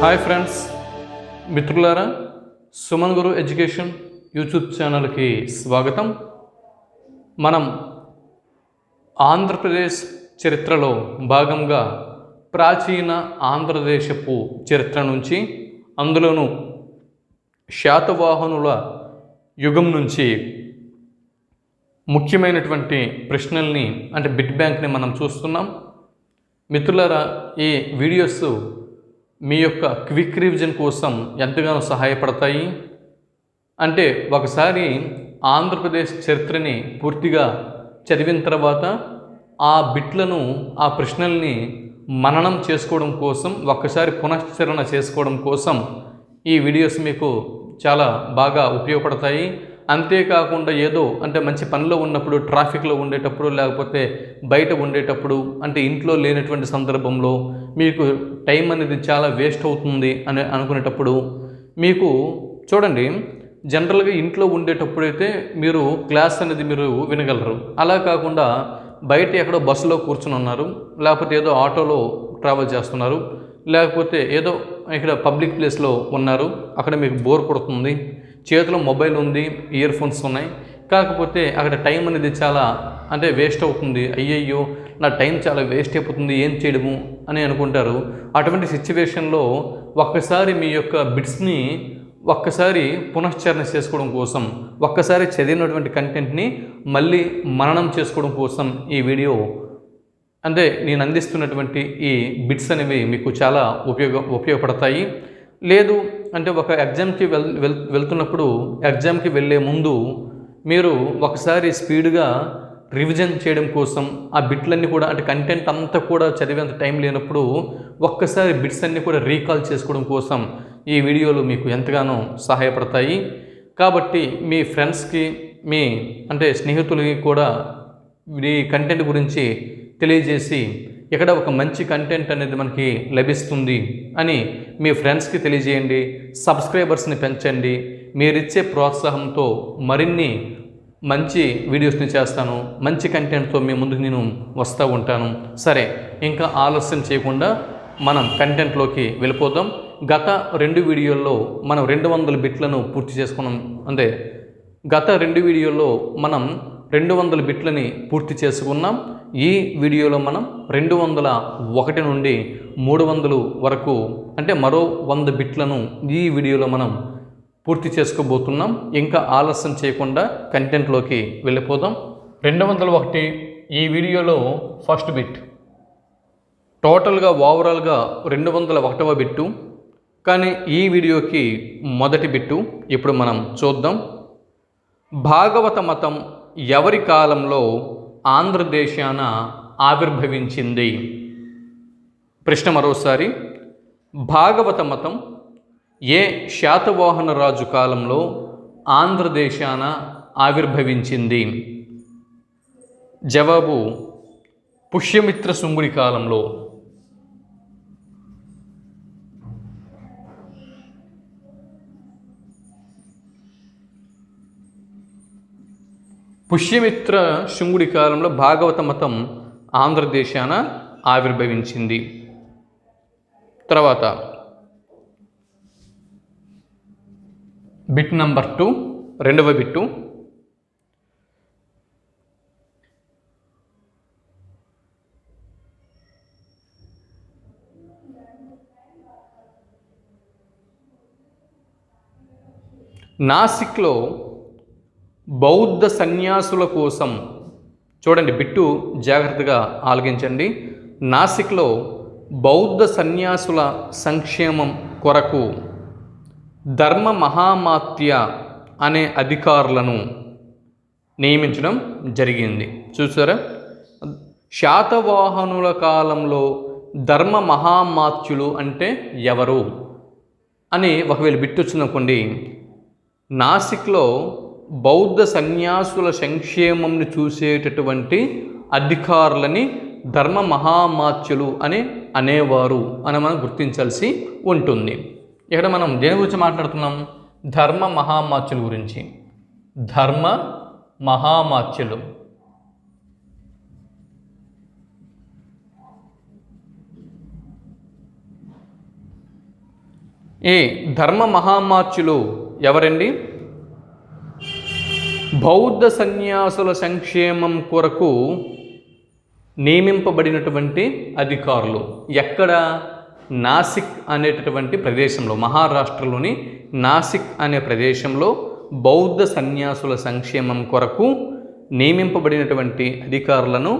Hi friends, మిత్రులారా, సుమన్ గురు education YouTube ఛానల్కి స్వాగతం. మనం ఆంధ్రప్రదేశ్ చరిత్రలో భాగంగా ప్రాచీన ఆంధ్రదేశపు చరిత్ర నుంచి, అందులోనూ శాతవాహనుల యుగం నుంచి ముఖ్యమైనటువంటి ప్రశ్నల్ని అంటే బిట్ బ్యాంక్ని మనం చూస్తున్నాం. మిత్రులారా, ఈ వీడియోస్ మీ యొక్క క్విక్ రివిజన్ కోసం ఎంతగానో సహాయపడతాయి. అంటే ఒకసారి ఆంధ్రప్రదేశ్ చరిత్రని పూర్తిగా చదివిన తర్వాత ఆ బిట్లను, ఆ ప్రశ్నల్ని మననం చేసుకోవడం కోసం, ఒక్కసారి పునశ్చరణ చేసుకోవడం కోసం ఈ వీడియోస్ మీకు చాలా బాగా ఉపయోగపడతాయి. అంతేకాకుండా ఏదో అంటే మంచి పనిలో ఉన్నప్పుడు, ట్రాఫిక్లో ఉండేటప్పుడు, లేకపోతే బయట ఉండేటప్పుడు, అంటే ఇంట్లో లేనటువంటి సందర్భంలో మీకు టైం అనేది చాలా వేస్ట్ అవుతుంది అని అనుకునేటప్పుడు మీకు చూడండి, జనరల్గా ఇంట్లో ఉండేటప్పుడైతే మీరు క్లాస్ అనేది మీరు వినగలరు. అలా కాకుండా బయట ఎక్కడో బస్సులో కూర్చుని ఉన్నారు, లేకపోతే ఏదో ఆటోలో ట్రావెల్ చేస్తున్నారు, లేకపోతే ఏదో ఇక్కడ పబ్లిక్ ప్లేస్లో ఉన్నారు, అక్కడ మీకు బోర్ కొడుతుంది, చేతిలో మొబైల్ ఉంది, ఇయర్ ఫోన్స్ ఉన్నాయి, కాకపోతే అక్కడ టైం అనేది చాలా అంటే వేస్ట్ అవుతుంది. అయ్యయ్యో, నా టైం చాలా వేస్ట్ అయిపోతుంది, ఏం చేయడము అని అనుకుంటారు. అటువంటి సిచ్యువేషన్లో ఒక్కసారి మీ యొక్క బిట్స్ని ఒక్కసారి పునశ్చరణ చేసుకోవడం కోసం, ఒక్కసారి చదివినటువంటి కంటెంట్ని మళ్ళీ మననం చేసుకోవడం కోసం ఈ వీడియో అంటే నేను అందిస్తున్నటువంటి ఈ బిట్స్ అనేవి మీకు చాలా ఉపయోగపడతాయి. లేదు అంటే ఒక ఎగ్జామ్కి వెళ్తున్నప్పుడు, ఎగ్జామ్కి వెళ్ళే ముందు మీరు ఒకసారి స్పీడ్గా రివిజన్ చేయడం కోసం ఆ బిట్లన్నీ కూడా అంటే కంటెంట్ అంతా కూడా చదివేంత టైం లేనప్పుడు ఒక్కసారి బిట్స్ అన్నీ కూడా రీకాల్ చేసుకోవడం కోసం ఈ వీడియోలు మీకు ఎంతగానో సహాయపడతాయి. కాబట్టి మీ ఫ్రెండ్స్కి, మీ అంటే స్నేహితులకి కూడా ఈ కంటెంట్ గురించి తెలియజేసి ఇక్కడ ఒక మంచి కంటెంట్ అనేది మనకి లభిస్తుంది అని మీ ఫ్రెండ్స్కి తెలియజేయండి. సబ్స్క్రైబర్స్ని పెంచండి. మీరిచ్చే ప్రోత్సాహంతో మరిన్ని మంచి వీడియోస్ని చేస్తాను, మంచి కంటెంట్తో మీ ముందుకు నేను వస్తూ ఉంటాను. సరే, ఇంకా ఆలస్యం చేయకుండా మనం కంటెంట్లోకి వెళ్ళిపోదాం. గత 2 వీడియోల్లో మనం 200 బిట్లను పూర్తి చేసుకున్నాం. అంటే గత 2 వీడియోల్లో మనం 200 బిట్లని పూర్తి చేసుకున్నాం. ఈ వీడియోలో మనం 201 నుండి 300 వరకు అంటే మరో 100 బిట్లను ఈ వీడియోలో మనం పూర్తి చేసుకోబోతున్నాం. ఇంకా ఆలస్యం చేయకుండా కంటెంట్లోకి వెళ్ళిపోదాం. 201 ఈ వీడియోలో ఫస్ట్ బిట్. టోటల్గా ఓవరాల్గా 201వ బిట్టు, కానీ ఈ వీడియోకి మొదటి బిట్టు ఇప్పుడు మనం చూద్దాం. భాగవత మతం ఎవరి కాలంలో ఆంధ్రదేశాన ఆవిర్భవించింది? ప్రశ్న మరోసారి. భాగవత మతం ఏ శాతవాహన రాజు కాలంలో ఆంధ్రదేశాన ఆవిర్భవించింది? జవాబు పుష్యమిత్ర శుంగుడి కాలంలో. పుష్యమిత్ర శుంగుడి కాలంలో భాగవత మతం ఆంధ్రదేశాన ఆవిర్భవించింది. తర్వాత బిట్ నంబర్ 2, రెండవ బిట్టు. నాసిక్లో బౌద్ధ సన్యాసుల కోసం, చూడండి బిట్టు జాగ్రత్తగా ఆలకించండి. నాసిక్లో బౌద్ధ సన్యాసుల సంక్షేమం కొరకు ధర్మ మహామాత్య అనే అధికారులను నియమించడం జరిగింది. చూసారా, శాతవాహనుల కాలంలో ధర్మ మహామాత్యులు అంటే ఎవరు అని ఒకవేళ బిట్టు వచ్చిందనుకోండి, నాసిక్లో బౌద్ధ సన్యాసుల సంక్షేమంని చూసేటటువంటి అధికారులని ధర్మ మహామాత్యులు అని అనేవారు అని మనం గుర్తించాల్సి ఉంటుంది. ఇక్కడ మనం దేని గురించి మాట్లాడుతున్నాం? ధర్మ మహామాత్యుల గురించి. ధర్మ మహామాత్యులు. ఈ ధర్మ మహామాత్యులు ఎవరండి? బౌద్ధ సన్యాసుల సంక్షేమం కొరకు నియమింపబడినటువంటి అధికారులు. ఎక్కడ? నాసిక్ అనేటటువంటి ప్రదేశంలో, మహారాష్ట్రలోని నాసిక్ అనే ప్రదేశంలో బౌద్ధ సన్యాసుల సంక్షేమం కొరకు నియమింపబడినటువంటి అధికారులను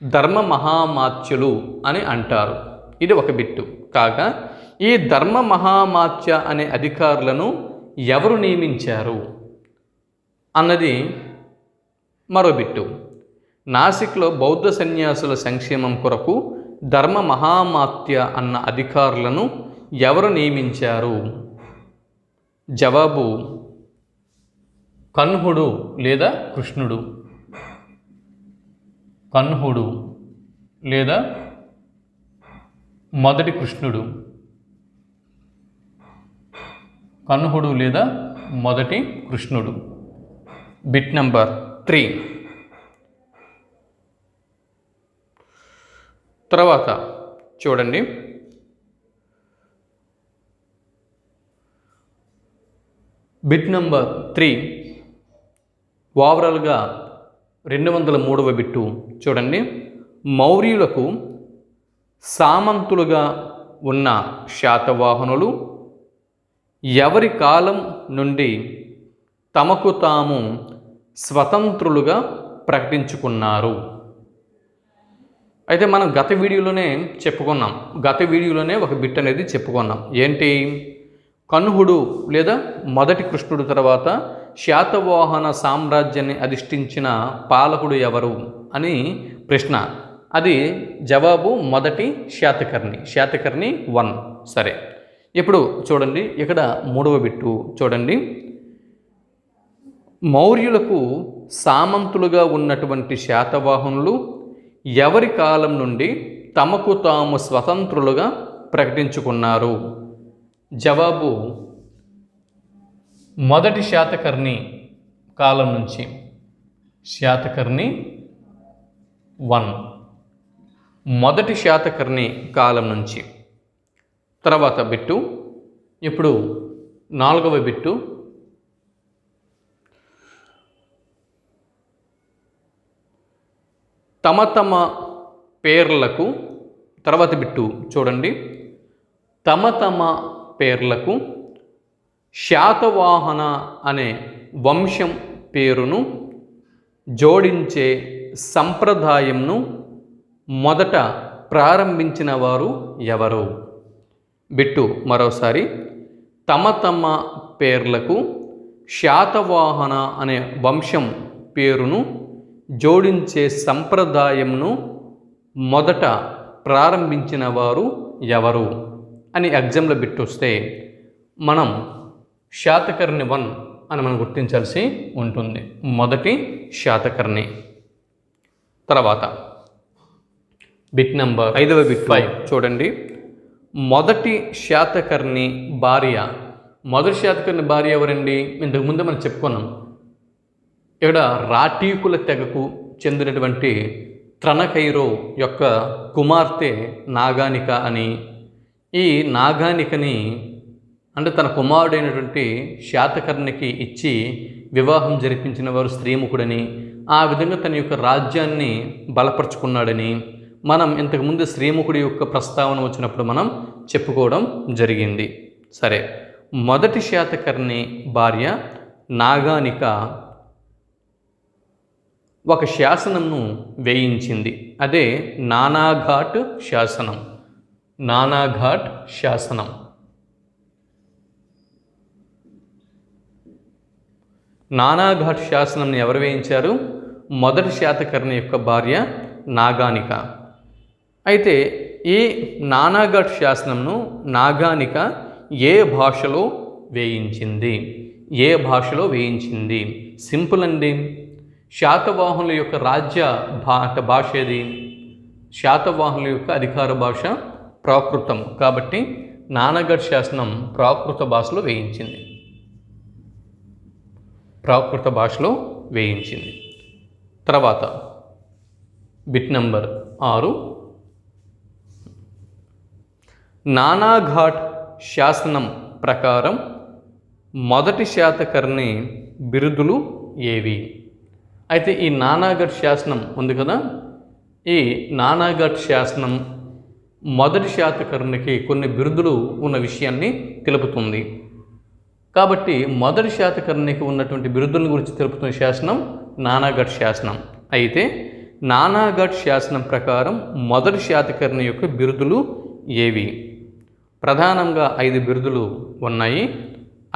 ధర్మ మహామాత్యులు అని అంటారు. ఇది ఒక బిట్టు. కాగా ఈ ధర్మ మహామాత్య అనే అధికారులను ఎవరు నియమించారు అన్నది మరో బిట్టు. నాసిక్లో బౌద్ధ సన్యాసుల సంక్షేమం కొరకు ధర్మ మహామాత్య అన్న అధికారులను ఎవరు నియమించారు? జవాబు కన్హుడు లేదా కృష్ణుడు. కన్హుడు లేదా మొదటి కృష్ణుడు. కన్హుడు లేదా మొదటి కృష్ణుడు. Bit number 3. తర్వాత చూడండి, బిట్ నంబర్ 3 ఓవరాల్గా 203వ బిట్టు చూడండి. మౌర్యులకు సామంతులుగా ఉన్న శాతవాహనులు ఎవరి కాలం నుండి తమకు తాము స్వతంత్రులుగా ప్రకటించుకున్నారు? అయితే మనం గత వీడియోలోనే ఒక బిట్ అనేది చెప్పుకున్నాం. ఏంటి? కన్హుడు లేదా మొదటి కృష్ణుడు తర్వాత శాతవాహన సామ్రాజ్యాన్ని అధిష్ఠించిన పాలకుడు ఎవరు అని ప్రశ్న. అది జవాబు మొదటి శాతకర్ణి 1. సరే, ఇప్పుడు చూడండి, ఇక్కడ 3వ బిట్టు చూడండి. మౌర్యులకు సామంతులుగా ఉన్నటువంటి శాతవాహనులు ఎవరి కాలం నుండి తమకు తాము స్వతంత్రులుగా ప్రకటించుకున్నారు? జవాబు మొదటి శాతకర్ణి కాలం నుంచి. శాతకర్ణి 1, మొదటి శాతకర్ణి కాలం నుంచి. తర్వాత బిట్టు, ఇప్పుడు 4వ బిట్టు. తమ తమ పేర్లకు, తర్వాత బిట్టు చూడండి, తమ తమ పేర్లకు శాతవాహన అనే వంశం పేరును జోడించే సంప్రదాయంను మొదట ప్రారంభించిన వారు ఎవరు? బిట్టు మరోసారి. తమ తమ పేర్లకు శాతవాహన అనే వంశం పేరును జోడించే సంప్రదాయంను మొదట ప్రారంభించిన వారు ఎవరు అని ఎగ్జామ్లో బిట్టు వస్తే మనం శాతకర్ణి 1 అని మనం గుర్తించాల్సి ఉంటుంది. మొదటి శాతకర్ణి. తర్వాత బిట్ నంబర్ 5వ బిట్ 5 చూడండి. మొదటి శాతకర్ణి భార్య. మొదటి శాతకర్ణి భార్య ఎవరండి? ఇంతకుముందే మనం చెప్పుకున్నాం. ఇక్కడ రాఠీకుల తెగకు చెందినటువంటి త్రణకైరో యొక్క కుమార్తె నాగానిక అని, ఈ నాగానికని అంటే తన కుమారుడైనటువంటి శాతకర్ణికి ఇచ్చి వివాహం జరిపించిన వారు శ్రీముఖుడని, ఆ విధంగా తన యొక్క రాజ్యాన్ని బలపరుచుకున్నాడని మనం ఇంతకుముందు శ్రీముఖుడి యొక్క ప్రస్తావన వచ్చినప్పుడు మనం చెప్పుకోవడం జరిగింది. సరే, మొదటి శాతకర్ణి భార్య నాగానిక ఒక శాసనంను వేయించింది. అదే నానాఘాట్ శాసనం. నానాఘాట్ శాసనం. నానాఘాట్ శాసనంని ఎవరు వేయించారు? మొదటి శాతకర్ణి యొక్క భార్య నాగానిక. అయితే ఈ నానాఘాట్ శాసనంను నాగానిక ఏ భాషలో వేయించింది? ఏ భాషలో వేయించింది? సింపుల్ అండి. శాతవాహనుల యొక్క రాజ్య భాష ఏది? శాతవాహనుల యొక్క అధికార భాష ప్రాకృతం. కాబట్టి నానాఘాట్ శాసనం ప్రాకృత భాషలో వేయించింది. ప్రాకృత భాషలో వేయించింది. తర్వాత బిట్ నంబర్ 6. నానాఘాట్ శాసనం ప్రకారం మొదటి శాతకర్ణి బిరుదులు ఏవి? అయితే ఈ నానాగఢ్ శాసనం ఉంది కదా, ఈ నానాగఢ్ శాసనం మొదటి శాతకర్ణికి కొన్ని బిరుదులు ఉన్న విషయాన్ని తెలుపుతుంది. కాబట్టి మొదటి శాతకర్ణికి ఉన్నటువంటి బిరుదుల గురించి తెలుపుతున్న శాసనం నానాగఢ్ శాసనం. అయితే నానాగఢ్ శాసనం ప్రకారం మొదటి శాతకర్ణి యొక్క బిరుదులు ఏవి? ప్రధానంగా 5 బిరుదులు ఉన్నాయి.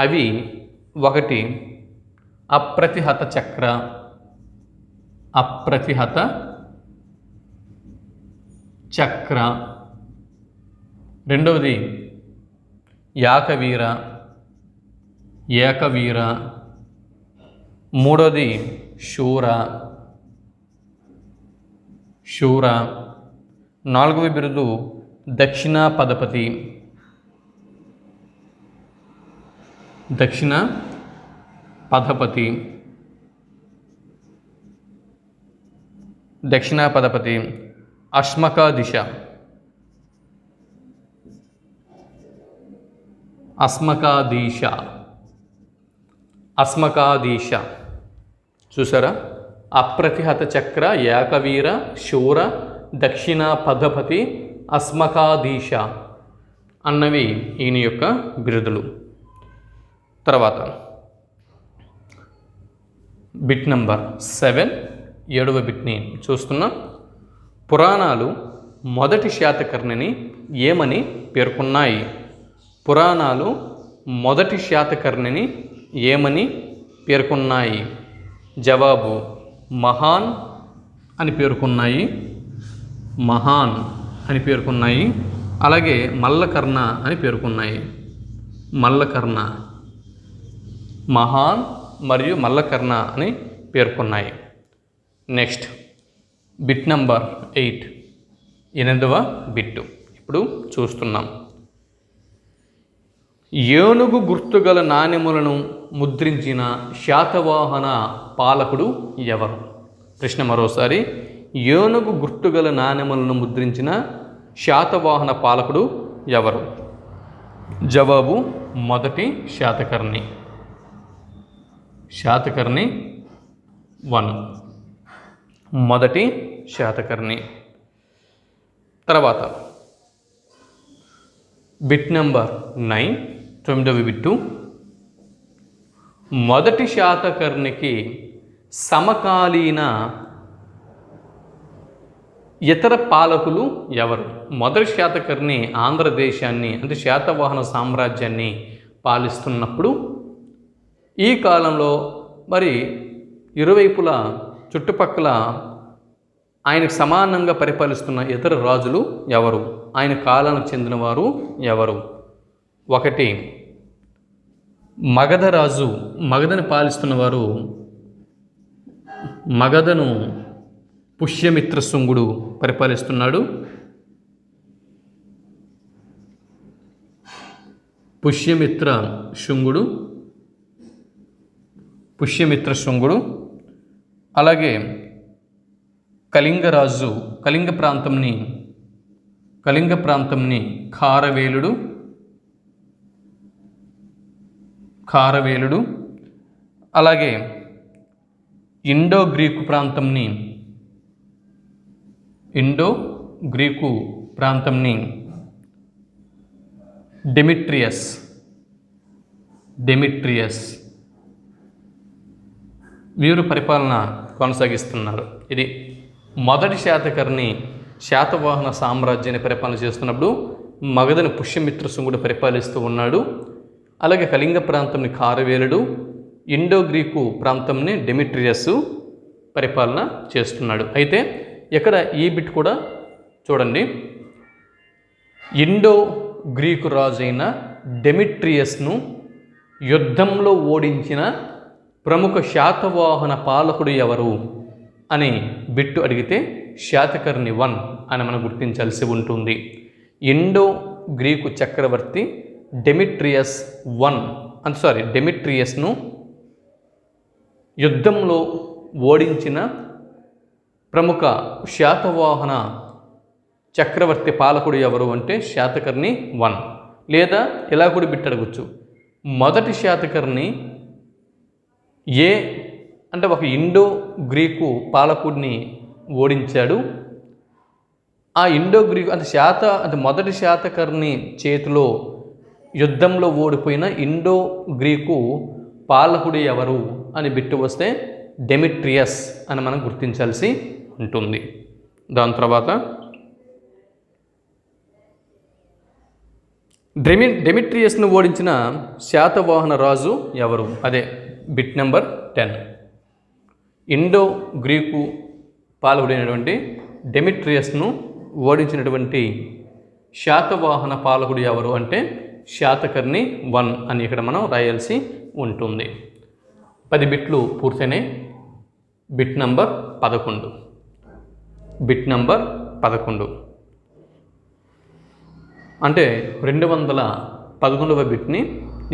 అవి 1 అప్రతిహత చక్ర, అప్రతిహత చక్ర. 2వది యాకవీర, ఏకవీర. 3వది శూర, శూర. 4వ బిరుదు దక్షిణ పదపతి, దక్షిణ పదపతి, దక్షిణ పదపతి. అస్మకాదిశ, అస్మకాదీశ, అస్మకాదీశ. చూసారా? అప్రతిహత చక్ర, ఏకవీర, శూర, దక్షిణ పదపతి, అస్మకాదీశ అన్నవి ఈయన యొక్క బిరుదులు. తర్వాత బిట్ నంబర్ 7, 7వ బిట్ని చూస్తున్నాం. పురాణాలు మొదటి శాతకర్ణిని ఏమని పేర్కొన్నాయి? పురాణాలు మొదటి శాతకర్ణిని ఏమని పేర్కొన్నాయి? జవాబు మహాన్ అని పేర్కొన్నాయి, మహాన్ అని పేర్కొన్నాయి. అలాగే మల్లకర్ణ అని పేర్కొన్నాయి, మల్లకర్ణ. మహాన్ మరియు మల్లకర్ణ అని పేర్కొన్నాయి. నెక్స్ట్ బిట్ నంబర్ 8, 8వ బిట్టు ఇప్పుడు చూస్తున్నాం. ఏనుగు గుర్తుగల నాణెములను ముద్రించిన శాతవాహన పాలకుడు ఎవరు? ప్రశ్న మరోసారి. ఏనుగు గుర్తుగల నాణెములను ముద్రించిన శాతవాహన పాలకుడు ఎవరు? జవాబు మొదటి శాతకర్ణి, శాతకర్ణి 1, మొదటి శాతకర్ణి. తర్వాత బిట్ నెంబర్ 9, 9వ బిట్టు. మొదటి శాతకర్ణికి సమకాలీన ఇతర పాలకులు ఎవరు? మొదటి శాతకర్ణి ఆంధ్రదేశాన్ని అంటే శాతవాహన సామ్రాజ్యాన్ని పాలిస్తున్నప్పుడు ఈ కాలంలో మరి ఇరువైపులా చుట్టుపక్కల ఆయనకు సమానంగా పరిపాలిస్తున్న ఇతర రాజులు ఎవరు? ఆయన కాలానికి చెందినవారు ఎవరు? 1 మగధ రాజు, మగధను పాలిస్తున్నవారు మగధను పుష్యమిత్ర శుంగుడు పరిపాలిస్తున్నాడు. పుష్యమిత్ర శుంగుడు, పుష్యమిత్ర శుంగుడు. అలాగే కళింగరాజు, కళింగ ప్రాంతంని ఖారవేలుడు, ఖారవేలుడు. అలాగే ఇండో గ్రీకు ప్రాంతంని డెమిట్రియస్, వీరు పరిపాలన కొనసాగిస్తున్నారు. ఇది మొదటి శాతకర్ణి శాతవాహన సామ్రాజ్యాన్ని పరిపాలన చేస్తున్నప్పుడు మగధను పుష్యమిత్ర శుంగుడు పరిపాలిస్తూ ఉన్నాడు. అలాగే కళింగ ప్రాంతంని ఖారవేలుడు, ఇండో గ్రీకు ప్రాంతంని డెమిట్రియస్ పరిపాలన చేస్తున్నాడు. అయితే ఇక్కడ ఈ బిట్ కూడా చూడండి. ఇండో గ్రీకు రాజైన డెమిట్రియస్ను యుద్ధంలో ఓడించిన ప్రముఖ శాతవాహన పాలకుడు ఎవరు అని బిట్టు అడిగితే శాతకర్ణి 1 అని మనం గుర్తించాల్సి ఉంటుంది. ఇండో గ్రీకు చక్రవర్తి డెమిట్రియస్ను యుద్ధంలో ఓడించిన ప్రముఖ శాతవాహన చక్రవర్తి పాలకుడు ఎవరు అంటే శాతకర్ణి 1. లేదా ఇలా కూడా బిట్ అడగచ్చు. మొదటి శాతకర్ణి ఏ అంటే ఒక ఇండో గ్రీకు పాలకుడిని ఓడించాడు. ఆ ఇండో గ్రీకు అంటే మొదటి శాతకర్ణి చేతిలో యుద్ధంలో ఓడిపోయిన ఇండో గ్రీకు పాలకుడు ఎవరు అని బిట్టు వస్తే డెమిట్రియస్ అని మనం గుర్తించాల్సి ఉంటుంది. దాని తర్వాత డెమిట్రియస్ను ఓడించిన శాతవాహన రాజు ఎవరు? అదే బిట్ నెంబర్ 10. ఇండో గ్రీకు పాలకుడైనటువంటి డెమిట్రియస్ను ఓడించినటువంటి శాతవాహన పాలకుడు ఎవరు అంటే శాతకర్ణి 1 అని ఇక్కడ మనం రాయాల్సి ఉంటుంది. 10 బిట్లు పూర్తయినాయి. Bit number 11. బిట్ నంబర్ 11 అంటే 211వ బిట్ని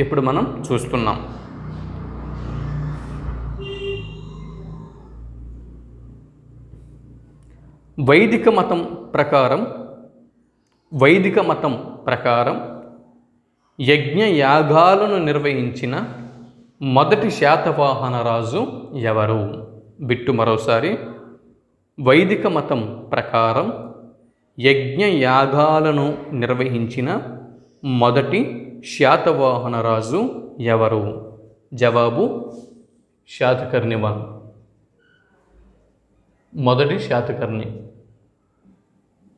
ఇప్పుడు మనం చూస్తున్నాం. వైదిక మతం ప్రకారం యజ్ఞయాగాలను నిర్వహించిన మొదటి శాతవాహన రాజు ఎవరు? బిట్టు మరోసారి. వైదిక మతం ప్రకారం యజ్ఞయాగాలను నిర్వహించిన మొదటి శాతవాహన రాజు ఎవరు? జవాబు శాతకర్ణి 1. మొదటి శాతకర్ణి.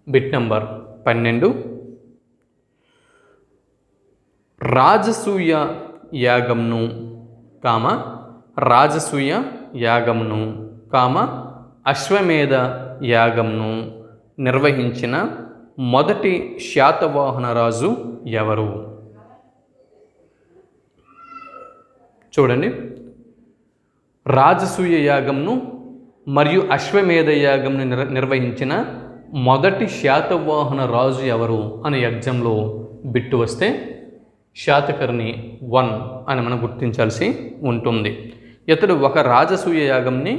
Bit number 12. రాజసూయ యాగంను అశ్వమేధ యాగంను నిర్వహించిన మొదటి శాతవాహన రాజు ఎవరు? చూడండి, రాజసూయ యాగంను మరియు అశ్వమేధ యాగంను నిర్వహించిన మొదటి శాతవాహన రాజు ఎవరు అని ఎగ్జామ్లో బిట్టు వస్తే శాతకర్ణి 1 అని మనం గుర్తించాల్సి ఉంటుంది. ఇతడు ఒక రాజసూయ యాగంని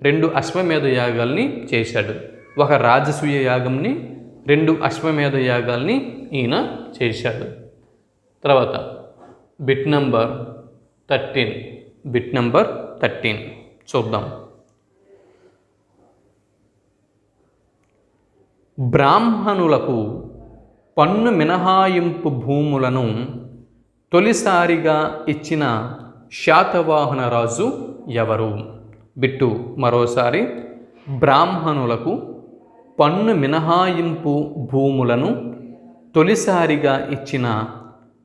2 అశ్వమేధ యాగాల్ని చేశాడు. ఒక రాజసూయ యాగంని 2 అశ్వమేధ యాగాల్ని ఈయన చేశాడు. తర్వాత బిట్ నంబర్ 13. బిట్ నంబర్ 13 చూద్దాం. బ్రాహ్మణులకు పన్ను మినహాయింపు భూములను తొలిసారిగా ఇచ్చిన శాతవాహన రాజు ఎవరు? బిట్టు మరోసారి. బ్రాహ్మణులకు పన్ను మినహాయింపు భూములను తొలిసారిగా ఇచ్చిన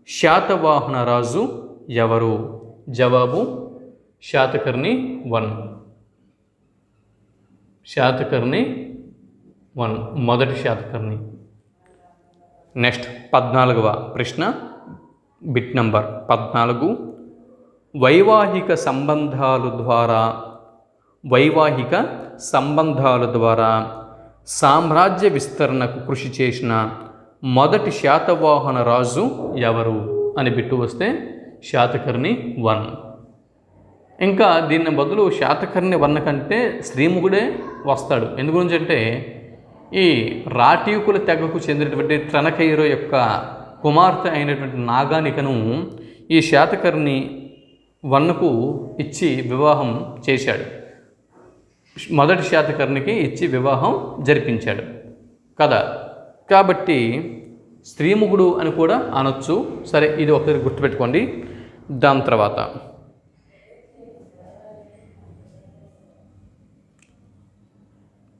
శాతవాహన రాజు ఎవరు? జవాబు శాతకర్ణి 1. శాతకర్ణి 1 మొదటి శాతకర్ణి. నెక్స్ట్ 14వ ప్రశ్న. Bit number 14. వైవాహిక సంబంధాల ద్వారా సామ్రాజ్య విస్తరణకు కృషి చేసిన మొదటి శాతవాహన రాజు ఎవరు అని బిట్టు వస్తే శాతకర్ణి 1. ఇంకా దీని బదులు శాతకర్ణి 1 కంటే శ్రీముఖుడే వస్తాడు. ఎందు గురించి అంటే ఈ రాటీకుల తెగకు చెందినటువంటి త్రణకైరో యొక్క కుమార్తె అయినటువంటి నాగానికను ఈ శాతకర్ణి 1కు ఇచ్చి వివాహం చేశాడు. మొదటి శాతకర్ణికి ఇచ్చి వివాహం జరిపించాడు కదా. కాబట్టి స్త్రీముఖుడు అని కూడా అనొచ్చు. సరే, ఇది ఒకసారి గుర్తుపెట్టుకోండి. దాని తర్వాత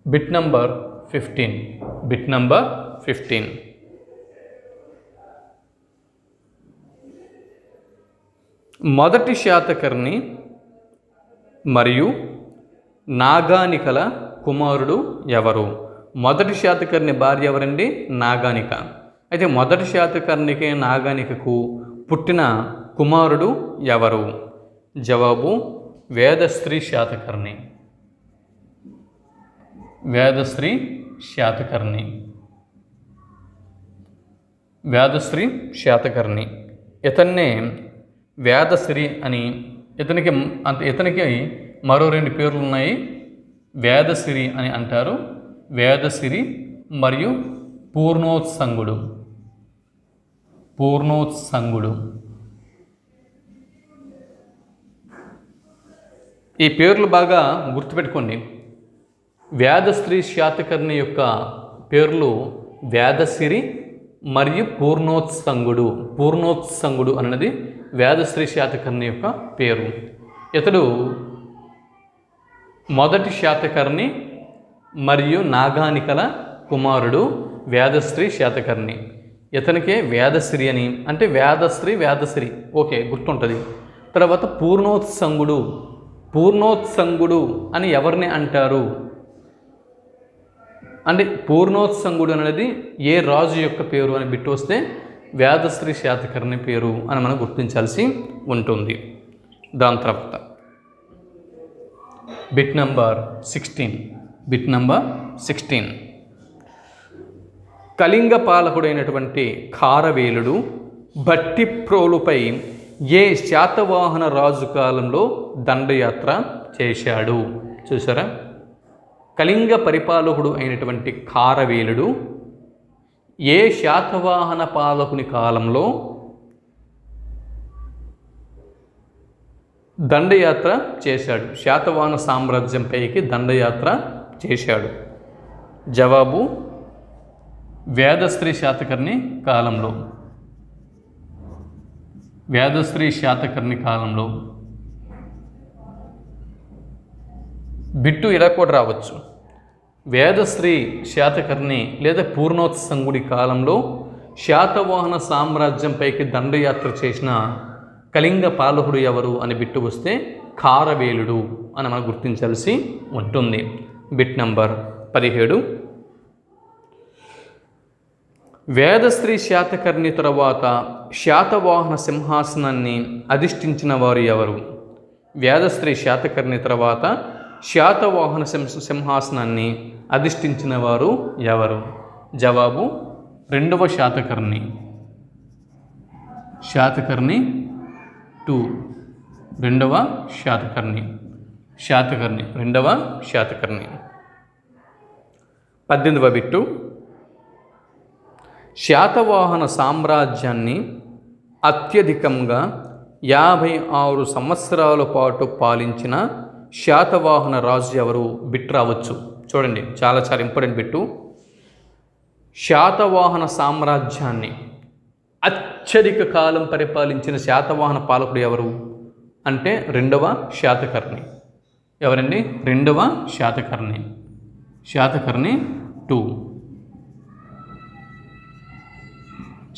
బిట్ నంబర్ 15. Bit number 15. మొదటి శాతకర్ణి మరియు నాగానికల కుమారుడు ఎవరు? మొదటి శాతకర్ణి భార్య ఎవరండి? నాగానిక. అయితే మొదటి శాతకర్ణికి నాగానికకు పుట్టిన కుమారుడు ఎవరు? జవాబు వేదశ్రీ శాతకర్ణి. వేదశ్రీ శాతకర్ణి. వేదశ్రీ శాతకర్ణి. ఇతన్నే వేదశ్రీ అని, ఇతనికి మరో 2 పేర్లు ఉన్నాయి. వేదశ్రీ అని అంటారు. వేదశ్రీ మరియు పూర్ణోత్సంగుడు. పూర్ణోత్సంగుడు. ఈ పేర్లు బాగా గుర్తుపెట్టుకోండి. వేదశ్రీ శాతకర్ణి యొక్క పేర్లు వేదసిరి మరియు పూర్ణోత్సంగుడు. పూర్ణోత్సంగుడు అన్నది వేదశ్రీ శాతకర్ణి యొక్క పేరు. ఇతడు మొదటి శాతకర్ణి మరియు నాగానికల కుమారుడు వేదశ్రీ శాతకర్ణి. ఇతనికే వేదశ్రీ అని, అంటే వేదశ్రీ ఓకే గుర్తుంటుంది. తర్వాత పూర్ణోత్సంగుడు. పూర్ణోత్సంగుడు అని ఎవరిని అంటారు అంటే పూర్ణోత్సంగుడు అనేది ఏ రాజు యొక్క పేరు అని బిట్టు వస్తే వేదశ్రీ శాతకర్ణి పేరు అని మనం గుర్తించాల్సి ఉంటుంది. దాని తర్వాత బిట్ నంబర్ 16. కళింగ పాలకుడైనటువంటి ఖారవేలుడు భట్టిప్రోలుపై ఏ శాతవాహన రాజు కాలంలో దండయాత్ర చేశాడు? చూసారా, కళింగ పరిపాలకుడు అయినటువంటి ఖారవేలుడు ఏ శాతవాహన పాలకుని కాలంలో దండయాత్ర చేశాడు? శాతవాహన సామ్రాజ్యంపైకి దండయాత్ర చేశాడు. జవాబు వేదశ్రీ శాతకర్ణి కాలంలో. వేదశ్రీ శాతకర్ణి కాలంలో. బిట్టు ఇలా కూడా రావచ్చు. వేదశ్రీ శాతకర్ణి లేదా పూర్ణోత్సంగుడి కాలంలో శాతవాహన సామ్రాజ్యంపైకి దండయాత్ర చేసిన కళింగ పాలకుడు ఎవరు అని బిట్టు వస్తే ఖారవేలుడు అని మనం గుర్తించాల్సి ఉంటుంది. Bit number 17. వేదశ్రీ శాతకర్ణి తర్వాత శాతవాహన సింహాసనాన్ని అధిష్ఠించిన వారు ఎవరు? వేదశ్రీ శాతకర్ణి తర్వాత శాతవాహన సింహాసనాన్ని అధిష్ఠించిన వారు ఎవరు? జవాబు 2వ శాతకర్ణి. శాతకర్ణి 2. 2వ శాతకర్ణి. 2వ శాతకర్ణి. 18వ బిట్టు. శాతవాహన సామ్రాజ్యాన్ని అత్యధికంగా 56 సంవత్సరాల పాటు పాలించిన శాతవాహన రాజు ఎవరు? బిట్ రావచ్చు. చూడండి, చాలా ఇంపార్టెంట్ బిట్టు. శాతవాహన సామ్రాజ్యాన్ని అత్యధిక కాలం పరిపాలించిన శాతవాహన పాలకుడు ఎవరు అంటే 2వ శాతకర్ణి. ఎవరండి? 2వ శాతకర్ణి. శాతకర్ణి 2.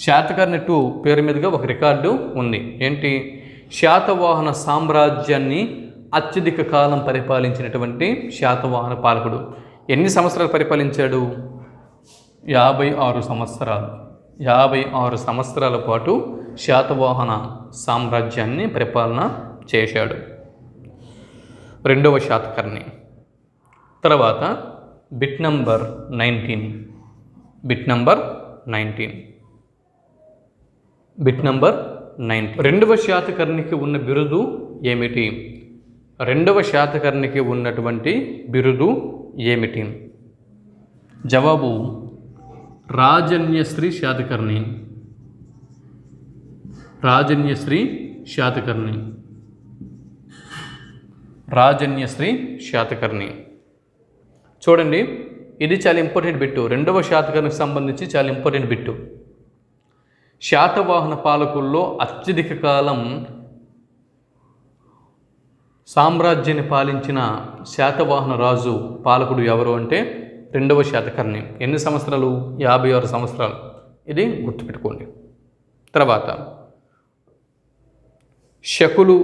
శాతకర్ణి 2 పేరు మీదుగా ఒక రికార్డు ఉంది. ఏంటి? శాతవాహన సామ్రాజ్యాన్ని అత్యధిక కాలం పరిపాలించినటువంటి శాతవాహన పాలకుడు. ఎన్ని సంవత్సరాలు పరిపాలించాడు? 56 సంవత్సరాలు. 56 సంవత్సరాల పాటు శాతవాహన సామ్రాజ్యాన్ని పరిపాలన చేశాడు 2వ శాతకర్ణి. తర్వాత బిట్ నంబర్ 19. Bit number 19. 2వ శాతకర్ణికి ఉన్న బిరుదు ఏమిటి? 2వ శాతకర్ణికి ఉన్నటువంటి బిరుదు ఏమిటి? జవాబు రాజన్యశ్రీ శాతకర్ణి. రాజన్యశ్రీ శాతకర్ణి. రాజన్యశ్రీ శాతకర్ణి. చూడండి, ఇది చాలా ఇంపార్టెంట్ బిట్టు. 2వ శాతకర్ణికి సంబంధించి చాలా ఇంపార్టెంట్ బిట్టు. శాతవాహన పాలకుల్లో అత్యధిక కాలం సామ్రాజ్యాన్ని పాలించిన శాతవాహన రాజు పాలకుడు ఎవరు అంటే 2వ శాతకర్ణి. ఎన్ని సంవత్సరాలు? 56 సంవత్సరాలు. ఇది గుర్తుపెట్టుకోండి. తర్వాత శకులు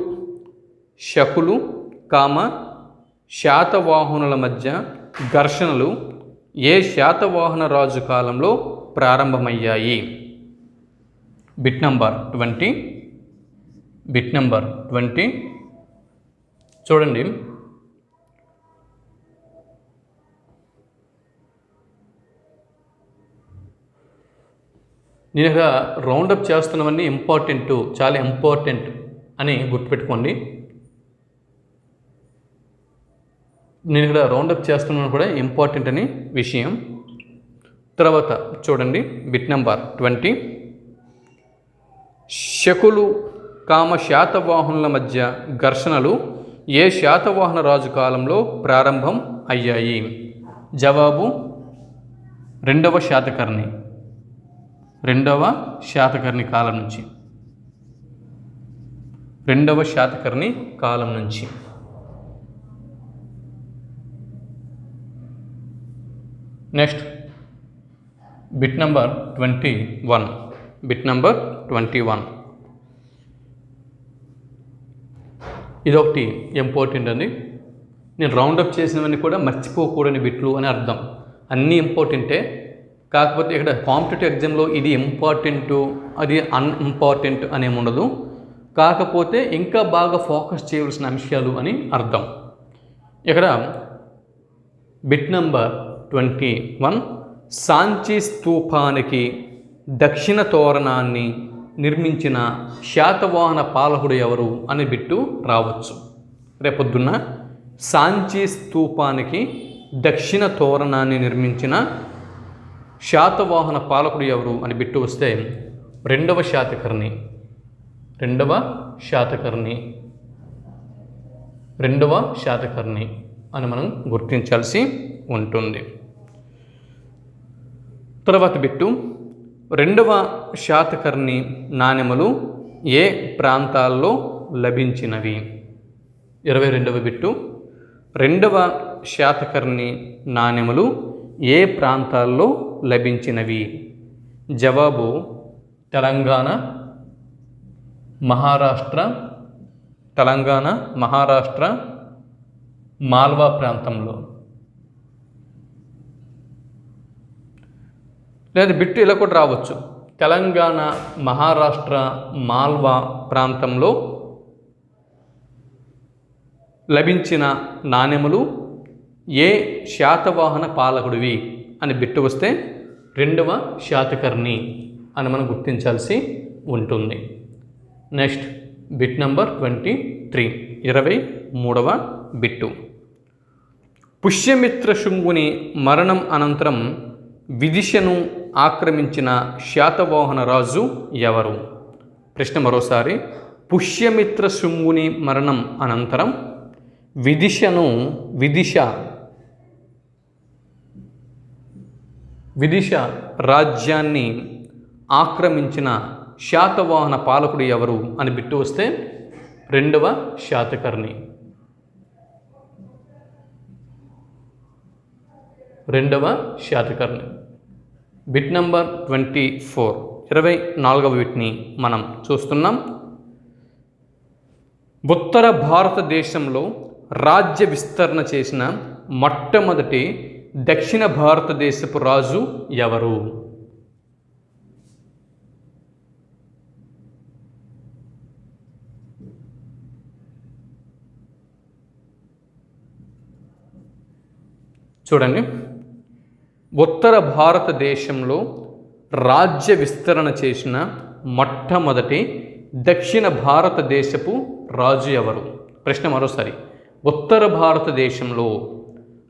శాతవాహనుల మధ్య ఘర్షణలు ఏ శాతవాహన రాజు కాలంలో ప్రారంభమయ్యాయి? Bit number 20. Bit number 20. చూడండి, నేను ఇక్కడ రౌండప్ చేస్తున్నవన్నీ చాలా ఇంపార్టెంట్ అని గుర్తుపెట్టుకోండి. నేను ఇక్కడ రౌండప్ చేస్తున్నాను కూడా ఇంపార్టెంట్ అని విషయం. తర్వాత చూడండి, బిట్ నంబర్ 20. శకులు శాతవాహనుల మధ్య ఘర్షణలు ఏ శాతవాహన రాజు కాలంలో ప్రారంభం అయ్యాయి? జవాబు రెండవ శాతకర్ణి కాలం నుంచి. రెండవ శాతకర్ణి కాలం నుంచి. Next bit number 21. Bit number 21 ఇదొకటి ఇంపార్టెంట్ అండి. నేను రౌండప్ చేసినవన్నీ కూడా మర్చిపోకూడని బిట్లు అని అర్థం. అన్నీ ఇంపార్టెంటే, కాకపోతే ఇక్కడ కాంపిటేటివ్ ఎగ్జామ్లో ఇది ఇంపార్టెంటు అది అన్ఇంపార్టెంట్ అనేమి ఉండదు. కాకపోతే ఇంకా బాగా ఫోకస్ చేయవలసిన అంశాలు అని అర్థం. ఇక్కడ బిట్ నంబర్ 21 సాంచి స్తూపానికి దక్షిణ తోరణాన్ని నిర్మించిన శాతవాహన పాలకుడు ఎవరు అని బిట్టు రావచ్చు. రేపొద్దున్న సాంచి స్తూపానికి దక్షిణ తోరణాన్ని నిర్మించిన శాతవాహన పాలకుడు ఎవరు అని బిట్టు వస్తే రెండవ శాతకర్ణి అని మనం గుర్తించాల్సి ఉంటుంది. తర్వాత బిట్టు రెండవ శాతకర్ణి నాణెములు ఏ ప్రాంతాల్లో లభించినవి? 22వ బిట్టు రెండవ శాతకర్ణి నాణెములు ఏ ప్రాంతాల్లో లభించినవి? జవాబు తెలంగాణ, మహారాష్ట్ర, మాల్వా ప్రాంతంలో. లేదా బిట్టు ఇలా కూడా రావచ్చు, తెలంగాణ, మహారాష్ట్ర, మాల్వా ప్రాంతంలో లభించిన నాణెములు ఏ శాతవాహన పాలకుడివి అని బిట్టు వస్తే రెండవ శాతకర్ణి అని మనం గుర్తించాల్సి ఉంటుంది. నెక్స్ట్ బిట్ నంబర్ 23 23వ బిట్టు పుష్యమిత్ర శుంగుని మరణం అనంతరం విదిశను ఆక్రమించిన శాతవాహన రాజు ఎవరు? ప్రశ్న మరోసారి, పుష్యమిత్ర శుంగుని మరణం అనంతరం విదిశ రాజ్యాన్ని ఆక్రమించిన శాతవాహన పాలకుడు ఎవరు అని బిట్టు వస్తే రెండవ శాతకర్ణి. బిట్ నంబర్ 24 24వ బిట్ని మనం చూస్తున్నాం. ఉత్తర భారతదేశంలో రాజ్య విస్తరణ చేసిన మొట్టమొదటి దక్షిణ భారతదేశపు రాజు ఎవరు? చూడండి, ఉత్తర భారతదేశంలో రాజ్య విస్తరణ చేసిన మొట్టమొదటి దక్షిణ భారతదేశపు రాజు ఎవరు? ప్రశ్న మరోసారి, ఉత్తర భారతదేశంలో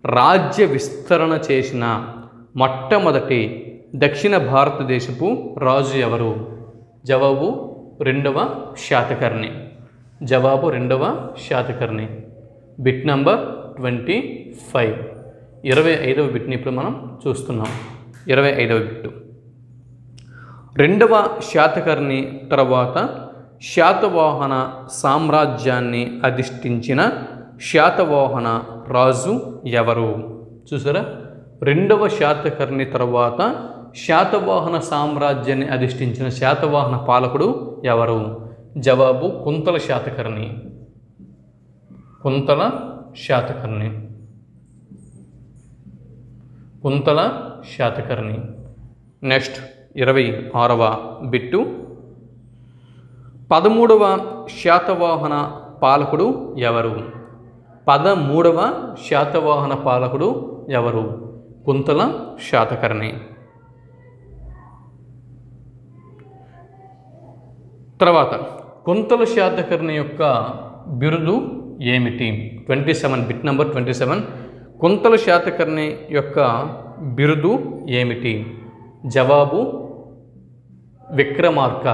రాజ్య విస్తరణ చేసిన మొట్టమొదటి దక్షిణ భారతదేశపు రాజు ఎవరు? జవాబు రెండవ శాతకర్ణి. బిట్ నంబర్ 25 25వ బిట్ని ఇప్పుడు మనం చూస్తున్నాం. 25వ బిట్టు రెండవ శాతకర్ణి తర్వాత శాతవాహన సామ్రాజ్యాన్ని అధిష్ఠించిన శాతవాహన రాజు ఎవరు? చూసారా, రెండవ శాతకర్ణి తర్వాత శాతవాహన సామ్రాజ్యాన్ని అధిష్ఠించిన శాతవాహన పాలకుడు ఎవరు? జవాబు కుంతల శాతకర్ణి. నెక్స్ట్ 26వ బిట్టు 13వ శాతవాహన పాలకుడు ఎవరు? 13వ శాతవాహన పాలకుడు ఎవరు? కుంతల శాతకర్ణి. తర్వాత కుంతల శాతకర్ణి యొక్క బిరుదు ఏమిటి? 27 బిట్ నంబర్ 27 కుంతల శాతకర్ణి యొక్క బిరుదు ఏమిటి? జవాబు విక్రమార్క.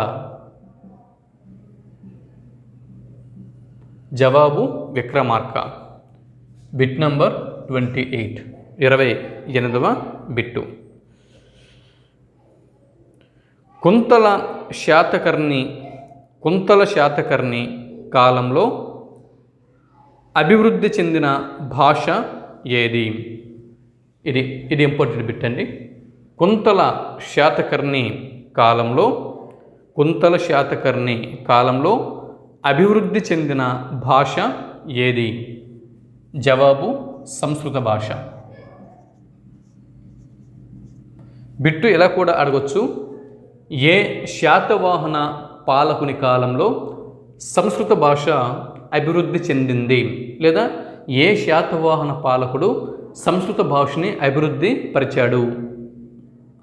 జవాబు విక్రమార్క. బిట్ నంబర్ 28, 28వ బిట్టు. కుంతల శాతకర్ణి కాలంలో అభివృద్ధి చెందిన భాష ఏది? ఇది ఇంపార్టెంట్ బిట్ అండి. కుంతల శాతకర్ణి కాలంలో అభివృద్ధి చెందిన భాష ఏది? జవాబు సంస్కృత భాష. బిట్టు ఇలా కూడా అడగొచ్చు, ఏ శాతవాహన పాలకుని కాలంలో సంస్కృత భాష అభివృద్ధి చెందింది, లేదా ఏ శాతవాహన పాలకుడు సంస్కృత భాషని అభివృద్ధి పరిచాడు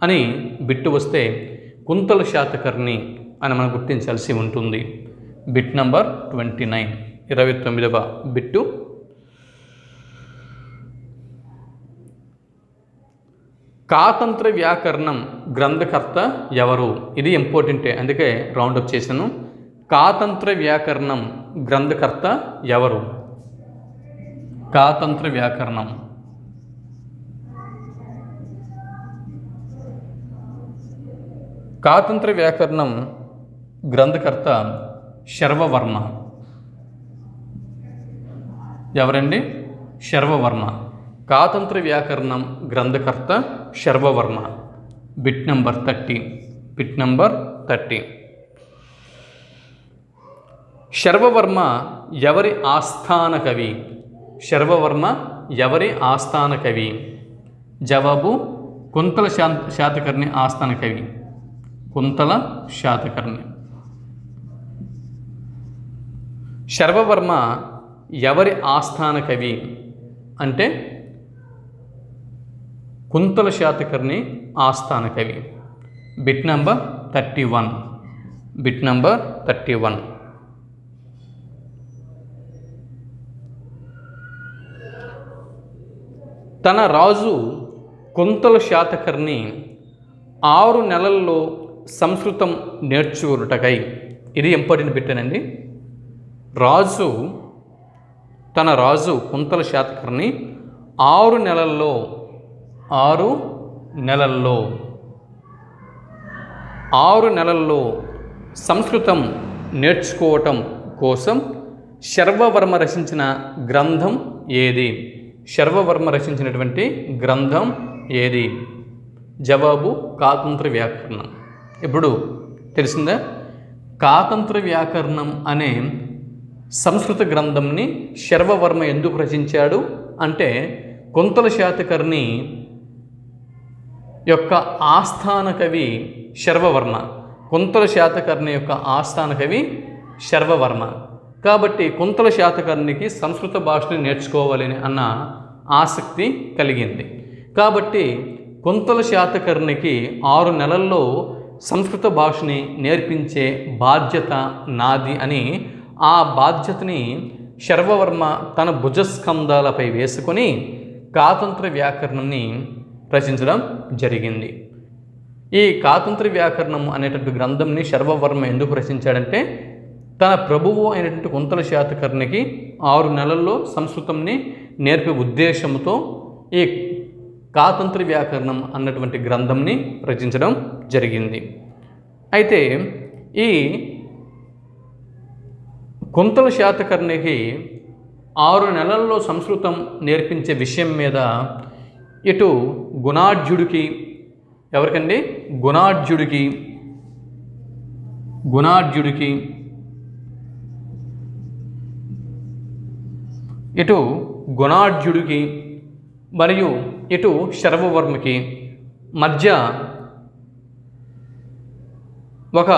అని బిట్టు వస్తే కుంతల శాతకర్ణి అని మనం గుర్తించాల్సి ఉంటుంది. బిట్ నంబర్ 29, 29వ బిట్టు. కాతంత్ర వ్యాకరణం గ్రంథకర్త ఎవరు? ఇది ఇంపార్టెంటే, అందుకే రౌండప్ చేశాను. కాతంత్ర వ్యాకరణం గ్రంథకర్త ఎవరు? కాతంత్ర వ్యాకరణం గ్రంథకర్త శర్వవర్మ. ఎవరండి? శర్వవర్మ. కాతంత్ర వ్యాకరణం గ్రంథకర్త శర్వవర్మ. Bit number 30. శర్వవర్మ ఎవరి ఆస్థాన కవి? జవాబు కుంతల శాతకర్ణి ఆస్థాన కవి. కుంతల శాతకర్ణి. శర్వవర్మ ఎవరి ఆస్థాన కవి అంటే కుంతల శాతకర్ణి ఆస్థాన కవి. Bit number 31. తన రాజు కుంతల శాతకర్ణి 6 నెలల్లో సంస్కృతం నేర్చుకున్నటకై, ఇది ఇంపార్టెంట్ బిట్టేనండి. తన రాజు కుంతల శాతకర్ణి 6 నెలల్లో సంస్కృతం నేర్చుకోవటం కోసం శర్వవర్మ రచించిన గ్రంథం ఏది? శర్వవర్మ రచించినటువంటి గ్రంథం ఏది? జవాబు కాతంత్ర వ్యాకరణం. ఇప్పుడు తెలిసిందా? కాతంత్ర వ్యాకరణం అనే సంస్కృత గ్రంథంని శర్వవర్మ ఎందుకు రచించాడు అంటే కుంతల శాతకర్ణి యొక్క ఆస్థాన కవి శర్వవర్మ. కుంతల శాతకర్ణి యొక్క ఆస్థాన కవి శర్వవర్మ. కాబట్టి కుంతల శాతకర్ణికి సంస్కృత భాషని నేర్చుకోవాలని అన్న ఆసక్తి కలిగింది. కాబట్టి కుంతల శాతకర్ణికి 6 నెలల్లో సంస్కృత భాషని నేర్పించే బాధ్యత నాది అని ఆ బాధ్యతని శర్వవర్మ తన భుజస్కంధాలపై వేసుకొని కాతంత్ర వ్యాకరణాన్ని రచించడం జరిగింది. ఈ కాతంత్ర వ్యాకరణం అనేటువంటి గ్రంథంని శర్వవర్మ ఎందుకు రచించాడంటే తన ప్రభువు అయినటువంటి కుంతల శాతకర్ణికి 6 నెలల్లో సంస్కృతంని నేర్పే ఉద్దేశంతో ఈ కాతంత్ర వ్యాకరణం అన్నటువంటి గ్రంథంని రచించడం జరిగింది. అయితే ఈ కుంతల శాతకర్ణికి 6 నెలల్లో సంస్కృతం నేర్పించే విషయం మీద ఇటు గుణాఢ్యుడికి, ఎవరికండి? గుణాఢ్యుడికి ఇటు గుణాఢ్యుడికి మరియు ఇటు శర్వవర్మకి మధ్య ఒక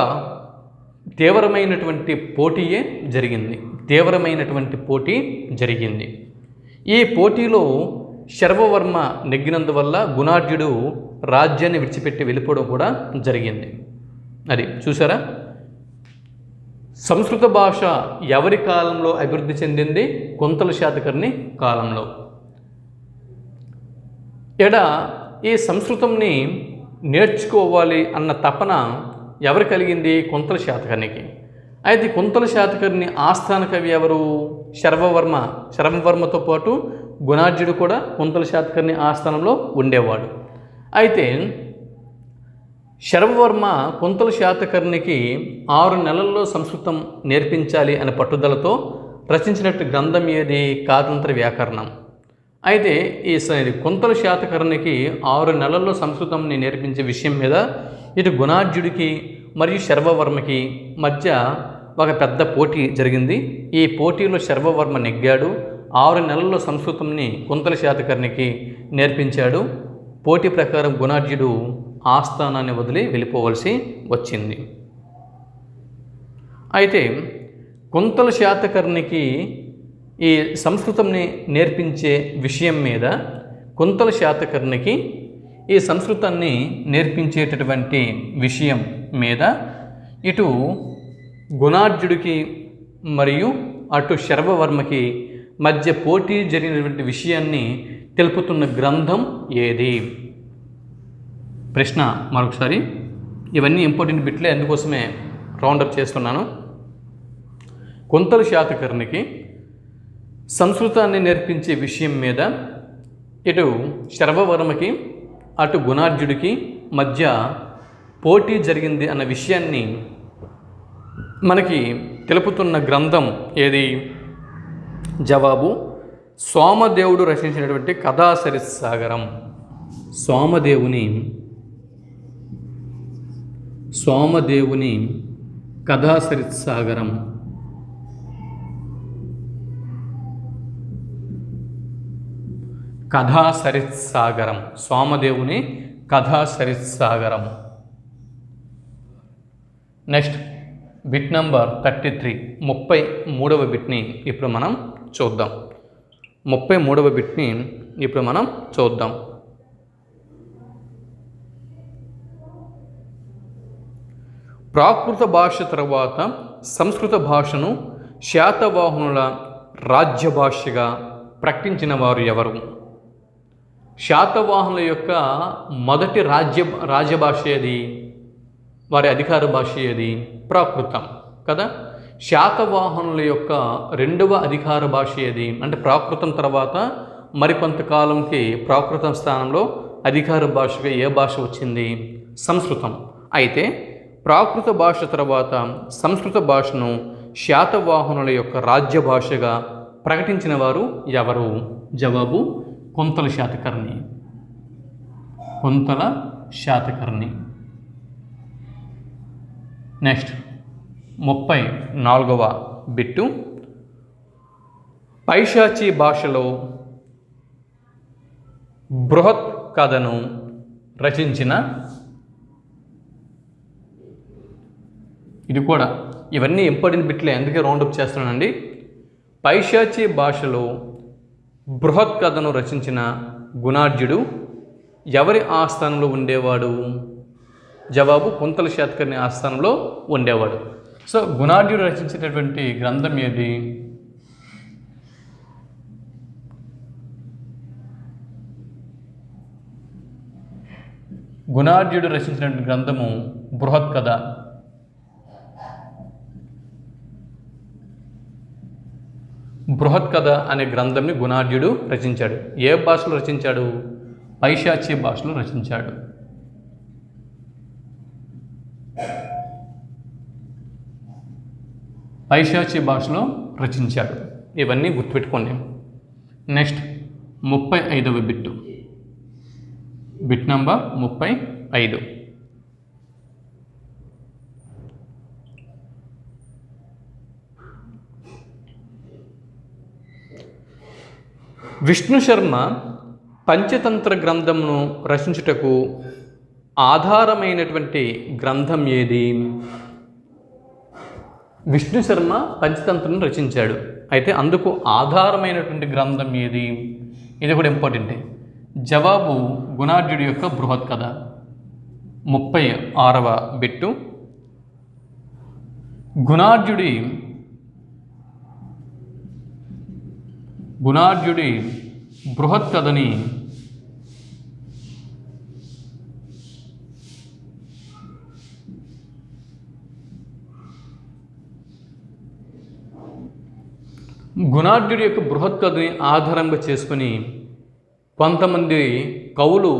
తీవ్రమైనటువంటి పోటీ జరిగింది. ఈ పోటీలో శర్వవర్మ నెగ్గినందువల్ల గుణాఢ్యుడు రాజ్యాన్ని విడిచిపెట్టి వెళ్ళిపోవడం కూడా జరిగింది. అది చూసారా? సంస్కృత భాష ఎవరి కాలంలో అభివృద్ధి చెందింది? కుంతల శాతకర్ణి కాలంలో. ఈ సంస్కృతంని నేర్చుకోవాలి అన్న తపన ఎవరు కలిగింది? కుంతల శాతకర్ణికి. అయితే కుంతల శాతకర్ణి ఆస్థాన కవి ఎవరు? శర్వవర్మ. శర్వవర్మతో పాటు గుణార్జుడు కూడా కుంతల శాతకర్ణి ఆస్థానంలో ఉండేవాడు. అయితే శర్వవర్మ కుంతల శాతకర్ణికి 6 నెలల్లో సంస్కృతం నేర్పించాలి అనే పట్టుదలతో రచించినట్టు గ్రంథం ఏది? కాతంత్ర వ్యాకరణం. అయితే ఈ కుంతల శాతకర్ణికి 6 నెలల్లో సంస్కృతంని నేర్పించే విషయం మీద ఇటు గుణార్జుడికి మరియు శర్వవర్మకి మధ్య ఒక పెద్ద పోటీ జరిగింది. ఈ పోటీలో శర్వవర్మ నెగ్గాడు. 6 నెలల్లో సంస్కృతంని కుంతల శాతకర్ణికి నేర్పించాడు. పోటీ ప్రకారం గుణార్జుడు ఆస్థానాన్ని వదిలి వెళ్ళిపోవలసి వచ్చింది. అయితే కుంతల శాతకర్ణికి ఈ సంస్కృతంని నేర్పించే విషయం మీద కుంతల శాతకర్ణికి ఈ సంస్కృతాన్ని నేర్పించేటటువంటి విషయం మీద ఇటు గుణార్జుడికి మరియు అటు శర్వవర్మకి మధ్య పోటీ జరిగినటువంటి విషయాన్ని తెలుపుతున్న గ్రంథం ఏది? ప్రశ్న మరొకసారి. ఇవన్నీ ఇంపార్టెంట్ బిట్లే, అందుకోసమే రౌండప్ చేస్తున్నాను. కుంతల శాతకర్ణికి సంస్కృతాన్ని నేర్పించే విషయం మీద ఇటు శర్వవర్మకి అటు గుణార్జుడికి మధ్య పోటీ జరిగింది అన్న విషయాన్ని మనకి తెలుపుతున్న గ్రంథం ఏది? జవాబు సోమదేవుడు రచించినటువంటి Kathasaritsagaram. సోమదేవుని Kathasaritsagaram. Kathasaritsagaram, సోమదేవుని Kathasaritsagaram. Next bit number 33, 33వ బిట్ని ఇప్పుడు మనం చూద్దాం. 33వ బిట్ని ఇప్పుడు మనం చూద్దాం. ప్రాకృత భాష తర్వాత సంస్కృత భాషను శాతవాహనుల రాజ్య భాషగా ప్రకటించిన వారు ఎవరు? శాతవాహనుల యొక్క మొదటి రాజ్యభాష ఏది? వారి అధికార భాష ఏది? ప్రాకృతం కదా. శాతవాహనుల యొక్క రెండవ అధికార భాష ఏది? అంటే ప్రాకృతం తర్వాత మరికొంతకాలంకి ప్రాకృతం స్థానంలో అధికార భాషగా ఏ భాష వచ్చింది? సంస్కృతం. అయితే ప్రాకృత భాష తర్వాత సంస్కృత భాషను శాతవాహనుల యొక్క రాజ్య భాషగా ప్రకటించిన వారు ఎవరు? జవాబు కుంతల శాతకర్ణి. కుంతల శాతకర్ణి. నెక్స్ట్ 34వ బిట్టు. పైశాచీ భాషలో బృహత్ కథను రచించిన, ఇది కూడా ఇవన్నీ ఇంపార్టెంట్ బిట్లే, అందుకే రౌండప్ చేస్తున్నానండి. పైశాచీ భాషలో బృహత్ కథను రచించిన గుణార్జుడు ఎవరి ఆస్థానంలో ఉండేవాడు? జవాబు కుంతల శాతకర్ణి ఆస్థానంలో ఉండేవాడు. సో గుణార్జుడు రచించినటువంటి గ్రంథం ఏది? గుణార్జుడు రచించినటువంటి గ్రంథము బృహత్ కథ. బృహత్ కథ అనే గ్రంథంని గుణార్జుడు రచించాడు. ఏ భాషలో రచించాడు? పైశాచీ భాషలో రచించాడు. పైశాచీ భాషలో రచించాడు. ఇవన్నీ గుర్తుపెట్టుకోండి. నెక్స్ట్ 35వ bit. Bit number 35. Vishnu Sharma Panchatantra గ్రంథమును రచించుటకు ఆధారమైనటువంటి గ్రంథం ఏది? విష్ణు శర్మ పంచతంత్రను రచించాడు. అయితే అందుకు ఆధారమైనటువంటి గ్రంథం ఏది? ఇది కూడా ఇంపార్టెంటే. జవాబు గుణార్జుడి యొక్క బృహత్ కథ. 36వ బిట్టు. గుణార్జుడి బృహత్ కథని గుణాఢ్యుడి యొక్క బృహత్ కథని ఆధారంగా చేసుకుని కొంతమంది కవులు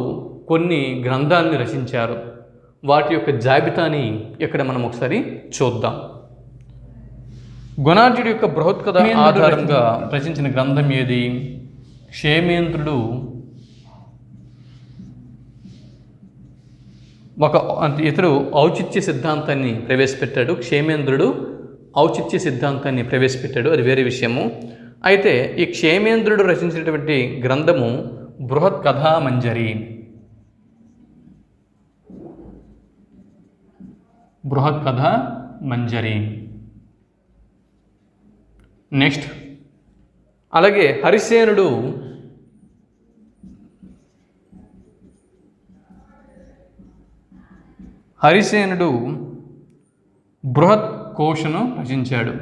కొన్ని గ్రంథాలని రచించారు. వాటి యొక్క జాబితాని ఇక్కడ మనం ఒకసారి చూద్దాం. గుణాఢ్యుడి యొక్క బృహత్ కథ ఆధారంగా రచించిన గ్రంథం ఏది? క్షేమేంద్రుడు ఇతడు ఔచిత్య సిద్ధాంతాన్ని ప్రవేశపెట్టాడు. క్షేమేంద్రుడు ఔచిత్య సిద్ధాంతాన్ని ప్రవేశపెట్టాడు, అది వేరే విషయము. అయితే ఈ క్షేమేంద్రుడు రచించినటువంటి గ్రంథము బృహత్ కథామంజరి. బృహత్ కథామంజరి. నెక్స్ట్, అలాగే హరిసేనుడు బృహత్ కోశను రచించాడు.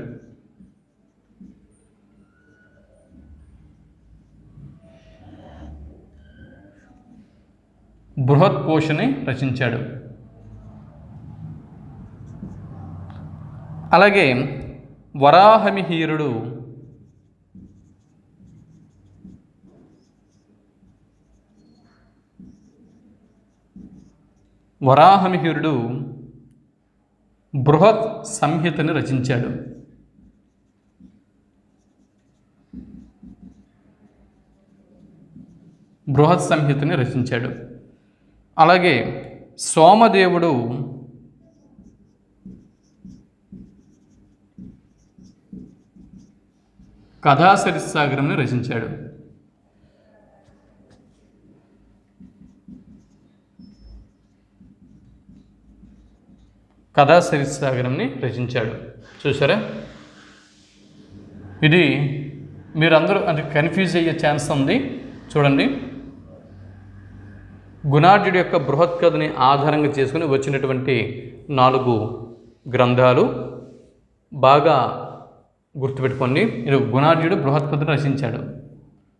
బృహత్ కోశని రచించాడు. అలాగే వరాహమిహిరుడు బృహత్ సంహితని రచించాడు. బృహత్ సంహితని రచించాడు. అలాగే సోమదేవుడు కథాసరిత్సాగరంని రచించాడు. కథాసరిత్సాగరంని రచించాడు. చూసారా, ఇది మీరందరూ అంటే కన్ఫ్యూజ్ అయ్యే ఛాన్స్ ఉంది. చూడండి, గుణాఢ్యుడి యొక్క బృహత్ కథని ఆధారంగా చేసుకుని వచ్చినటువంటి 4 గ్రంథాలు బాగా గుర్తుపెట్టుకోండి. ఇది గుణాఢ్యుడు బృహత్ కథను రచించాడు.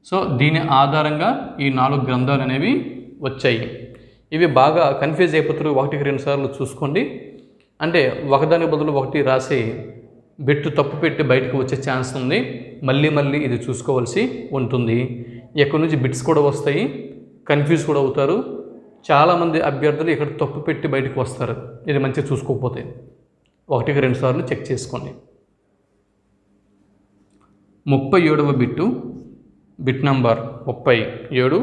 సో దీని ఆధారంగా ఈ 4 గ్రంథాలు అనేవి వచ్చాయి. ఇవి బాగా కన్ఫ్యూజ్ అయిపోతారు. 1కి 2 సార్లు చూసుకోండి. అంటే ఒకదాని బదులు ఒకటి రాసి బిట్టు తప్పు పెట్టి బయటకు వచ్చే ఛాన్స్ ఉంది. మళ్ళీ ఇది చూసుకోవాల్సి ఉంటుంది. ఎక్కడి నుంచి బిట్స్ కూడా వస్తాయి, కన్ఫ్యూజ్ కూడా అవుతారు. చాలామంది అభ్యర్థులు ఇక్కడ తప్పు పెట్టి బయటకు వస్తారు ఇది మంచిగా చూసుకోకపోతే. 1కి 2 సార్లు చెక్ చేసుకోండి. 37వ బిట్ నంబర్ 37.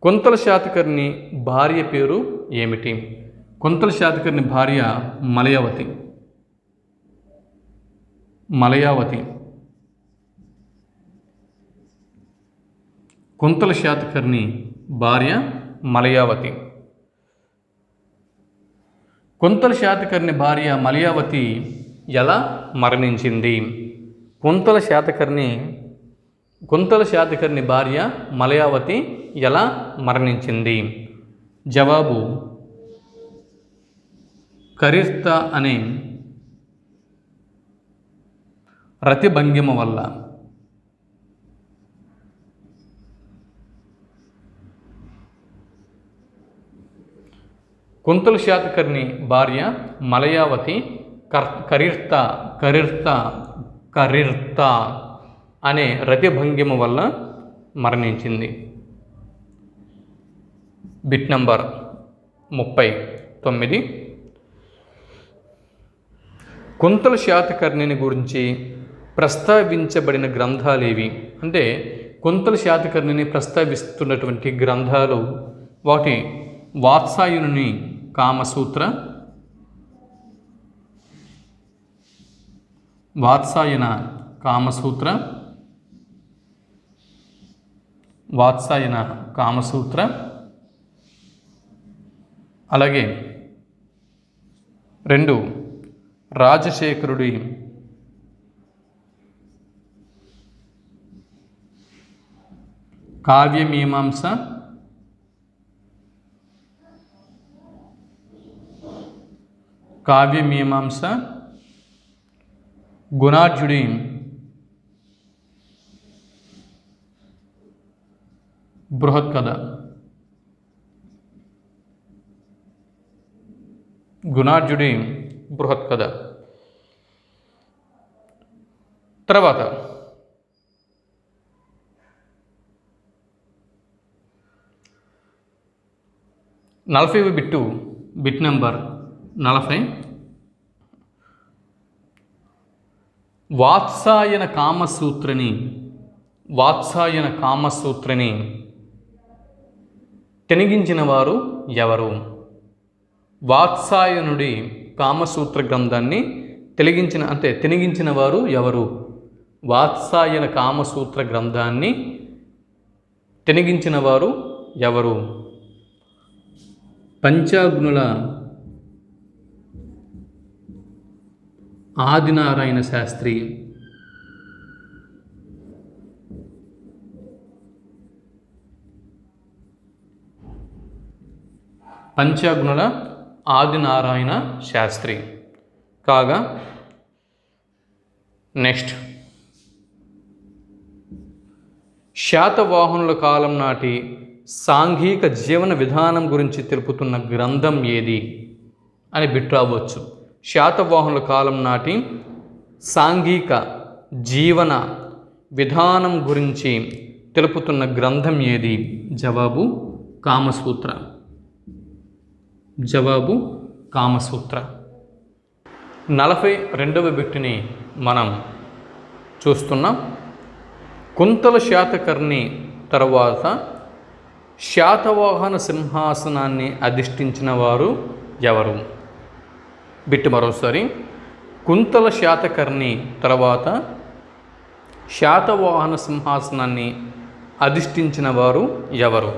కుంతల శాతకర్ణి భార్య పేరు ఏమిటి? కుంతల శాతకర్ణి భార్య మలయావతి. కుంతల శాతకర్ణి భార్య మలయావతి. కుంతల శాతకర్ణి భార్య మలయావతి ఎలా మరణించింది? కుంతల శాతకర్ణి భార్య మలయావతి ఎలా మరణించింది? జవాబు కరిష్త అనే రతిభంగిమ వల్ల. కుంతల శాతకర్ణి భార్య మలయావతి కరిర్త అనే రతిభంగిమ వల్ల మరణించింది. Bit number 39. కుంతల శాతకర్ణిని గురించి ప్రస్తావించబడిన గ్రంథాలేవి? అంటే కుంతల శాతకర్ణిని ప్రస్తావిస్తున్నటువంటి గ్రంథాలు వాటి వాత్సాయనుని కామసూత్ర, వాత్సాయన కామసూత్ర, అలాగే 2 రాజశేఖరుడి కావ్యమీమాంస, గుణాఢ్యుడి బృహత్ కథ. గుణాఢ్యుడి బృహత్ కథ. తర్వాత 40వ బిట్టు, బిట్ నెంబర్ 40. వాత్సాయన కామసూత్రని తెనిగించిన వారు ఎవరు? వాత్సాయనుడి కామసూత్ర గ్రంథాన్ని తెనిగించిన వారు ఎవరు? వాత్సాయన కామసూత్ర గ్రంథాన్ని తెనిగించిన వారు ఎవరు? పంచాగ్నుల ఆదినారాయణ శాస్త్రి, పంచాగ్నుల ఆదినారాయణ శాస్త్రి కాగా, నెక్స్ట్ శాతవాహనుల కాలం నాటి సాంఘిక జీవన విధానం గురించి తెలుపుతున్న గ్రంథం ఏది అని బిట్ రావచ్చు. శాతవాహనుల కాలం నాటి సాంఘిక జీవన విధానం గురించి తెలుపుతున్న గ్రంథం ఏది? జవాబు కామసూత్ర. జవాబు కామసూత్ర. 42వ బిట్టుని మనం చూస్తున్నాం. కుంతల శాతకర్ణి తర్వాత శాతవాహన సింహాసనాన్ని అధిష్ఠించిన వారు ఎవరు? బిట్టు మరోసారి. కుంతల శాతకర్ణి తర్వాత శాతవాహన సింహాసనాన్ని అధిష్ఠించిన వారు ఎవరు?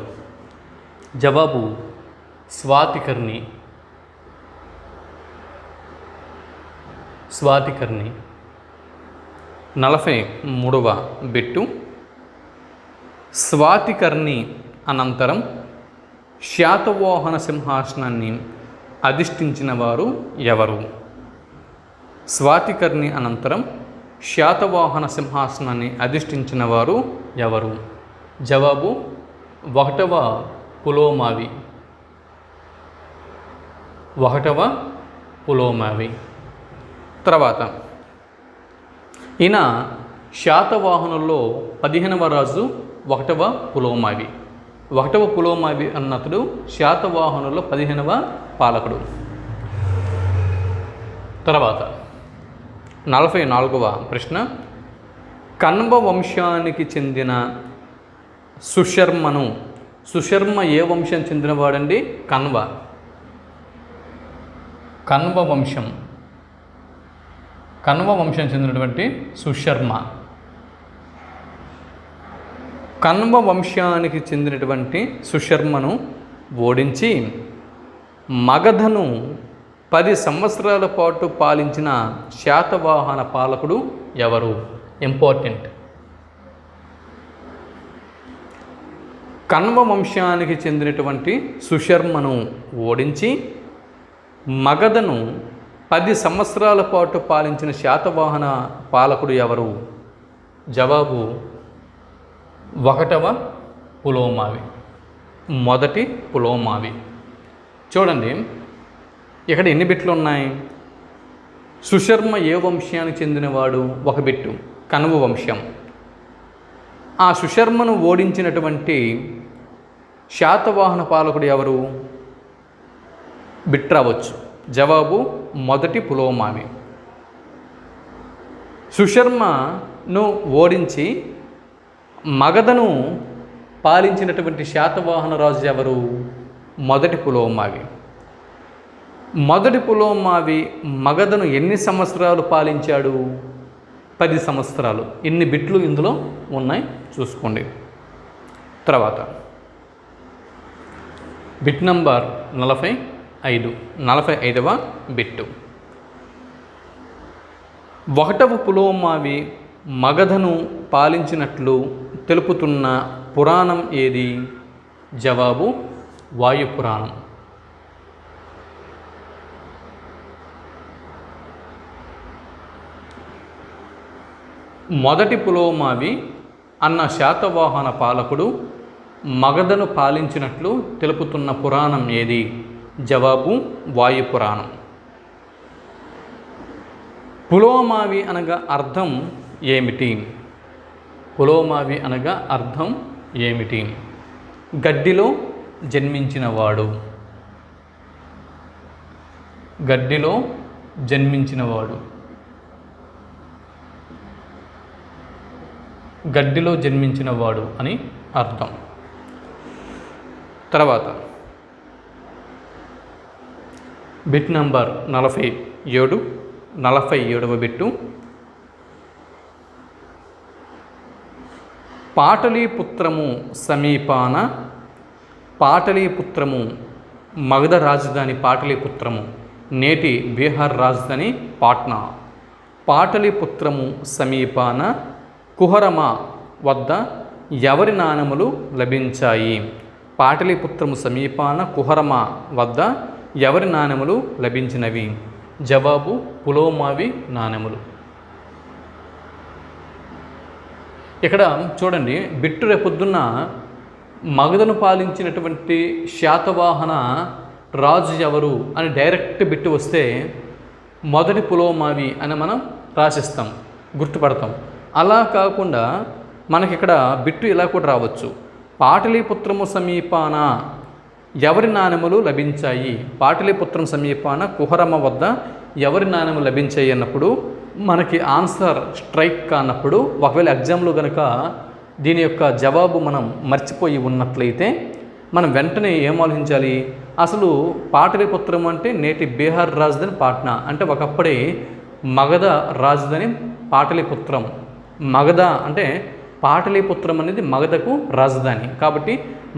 జవాబు స్వాతికర్ణి. స్వాతికర్ణి. 43వ బిట్టు. స్వాతికర్ణి అనంతరం శాతవాహన సింహాసనాన్ని అధిష్ఠించిన వారు ఎవరు? స్వాతికర్ణి అనంతరం శాతవాహన సింహాసనాన్ని అధిష్ఠించిన వారు ఎవరు? జవాబు 1వ పులోమావి. 1వ పులోమావి. తర్వాత ఈయన శాతవాహనుల్లో 15వ రాజు 1వ పులోమావి. 1వ పులోమావి అన్నతడు శాతవాహనుల్లో 15వ పాలకుడు. తర్వాత 44వ ప్రశ్న. కన్వ వంశానికి చెందిన సుశర్మను, సుశర్మ ఏ వంశం చెందినవాడండి? కన్వ. కన్వ వంశం చెందినటువంటి సుశర్మ. కన్వ వంశానికి చెందినటువంటి సుశర్మను ఓడించి మగధను 10 సంవత్సరాల పాటు పాలించిన శాతవాహన పాలకుడు ఎవరు? ఇంపార్టెంట్. కన్వ వంశానికి చెందినటువంటి సుశర్మను ఓడించి మగధను 10 సంవత్సరాల పాటు పాలించిన శాతవాహన పాలకుడు ఎవరు? జవాబు 1వ పులోమావి. మొదటి పులోమావి. చూడండి ఇక్కడ ఎన్ని బిట్లు ఉన్నాయి? సుశర్మ ఏ వంశానికి చెందినవాడు? 1 బిట్టు. కన్వ వంశం. ఆ సుశర్మను ఓడించినటువంటి శాతవాహన పాలకుడు ఎవరు? బిట్ రావచ్చు. జవాబు మొదటి పులోమావి. సుశర్మను ఓడించి మగధను పాలించినటువంటి శాతవాహన రాజు ఎవరు? మొదటి పులోమావి. మొదటి పులోమావి మగధను ఎన్ని సంవత్సరాలు పాలించాడు? 10 సంవత్సరాలు. ఇన్ని బిట్లు ఇందులో ఉన్నాయి, చూసుకోండి. తర్వాత బిట్ నంబర్ 45. 45వ బిట్టు. 1వ పులోమావి మగధను పాలించినట్లు తెలుపుతున్న పురాణం ఏది? జవాబు వాయుపురాణం. మొదటి పులోమావి అన్న శాతవాహన పాలకుడు మగధను పాలించినట్లు తెలుపుతున్న పురాణం ఏది? జవాబు వాయుపురాణం. పులోమావి అనగా అర్థం ఏమిటి? పులోమావి అనగా అర్థం ఏమిటి? గడ్డిలో జన్మించినవాడు. గడ్డిలో జన్మించినవాడు. గడ్డిలో జన్మించినవాడు అని అర్థం. తర్వాత బిట్ నంబర్ 47, 47వ బిట్టు. పాటలీపుత్రము సమీపాన, పాటలీపుత్రము మగధ రాజధాని పాటలీపుత్రము, నేటి బీహార్ రాజధాని పాట్నా. పాటలీపుత్రము సమీపాన కుహరమ వద్ద ఎవరి నాణెములు లభించాయి? పాటలీపుత్రము సమీపాన కుహరమ వద్ద ఎవరి నాణెములు లభించినవి? జవాబు పులోమావి నాణెములు. ఇక్కడ చూడండి, బిట్టు రేపొద్దున్న మగధను పాలించినటువంటి శాతవాహన రాజు ఎవరు అని డైరెక్ట్ బిట్టు వస్తే మొదటి పులోమావి అని మనం రాసిస్తాం, గుర్తుపడతాం. అలా కాకుండా మనకి ఇక్కడ బిట్టు ఇలా కూడా రావచ్చు. పాటలీపుత్రము సమీపాన ఎవరి నాణెములు లభించాయి? పాటలీపుత్రం సమీపాన కుహరమ వద్ద ఎవరి నాణెములు లభించాయి అన్నప్పుడు మనకి ఆన్సర్ స్ట్రైక్ కానప్పుడు, ఒకవేళ ఎగ్జామ్లో కనుక దీని యొక్క జవాబు మనం మర్చిపోయి ఉన్నట్లయితే మనం వెంటనే ఏం ఆలోచించాలి? అసలు పాటలీపుత్రం అంటే నేటి బీహార్ రాజధాని పాట్నా, అంటే ఒకప్పుడే మగధ రాజధాని పాటలీపుత్రం. మగధ అంటే పాటలీపుత్రం అనేది మగధకు రాజధాని కాబట్టి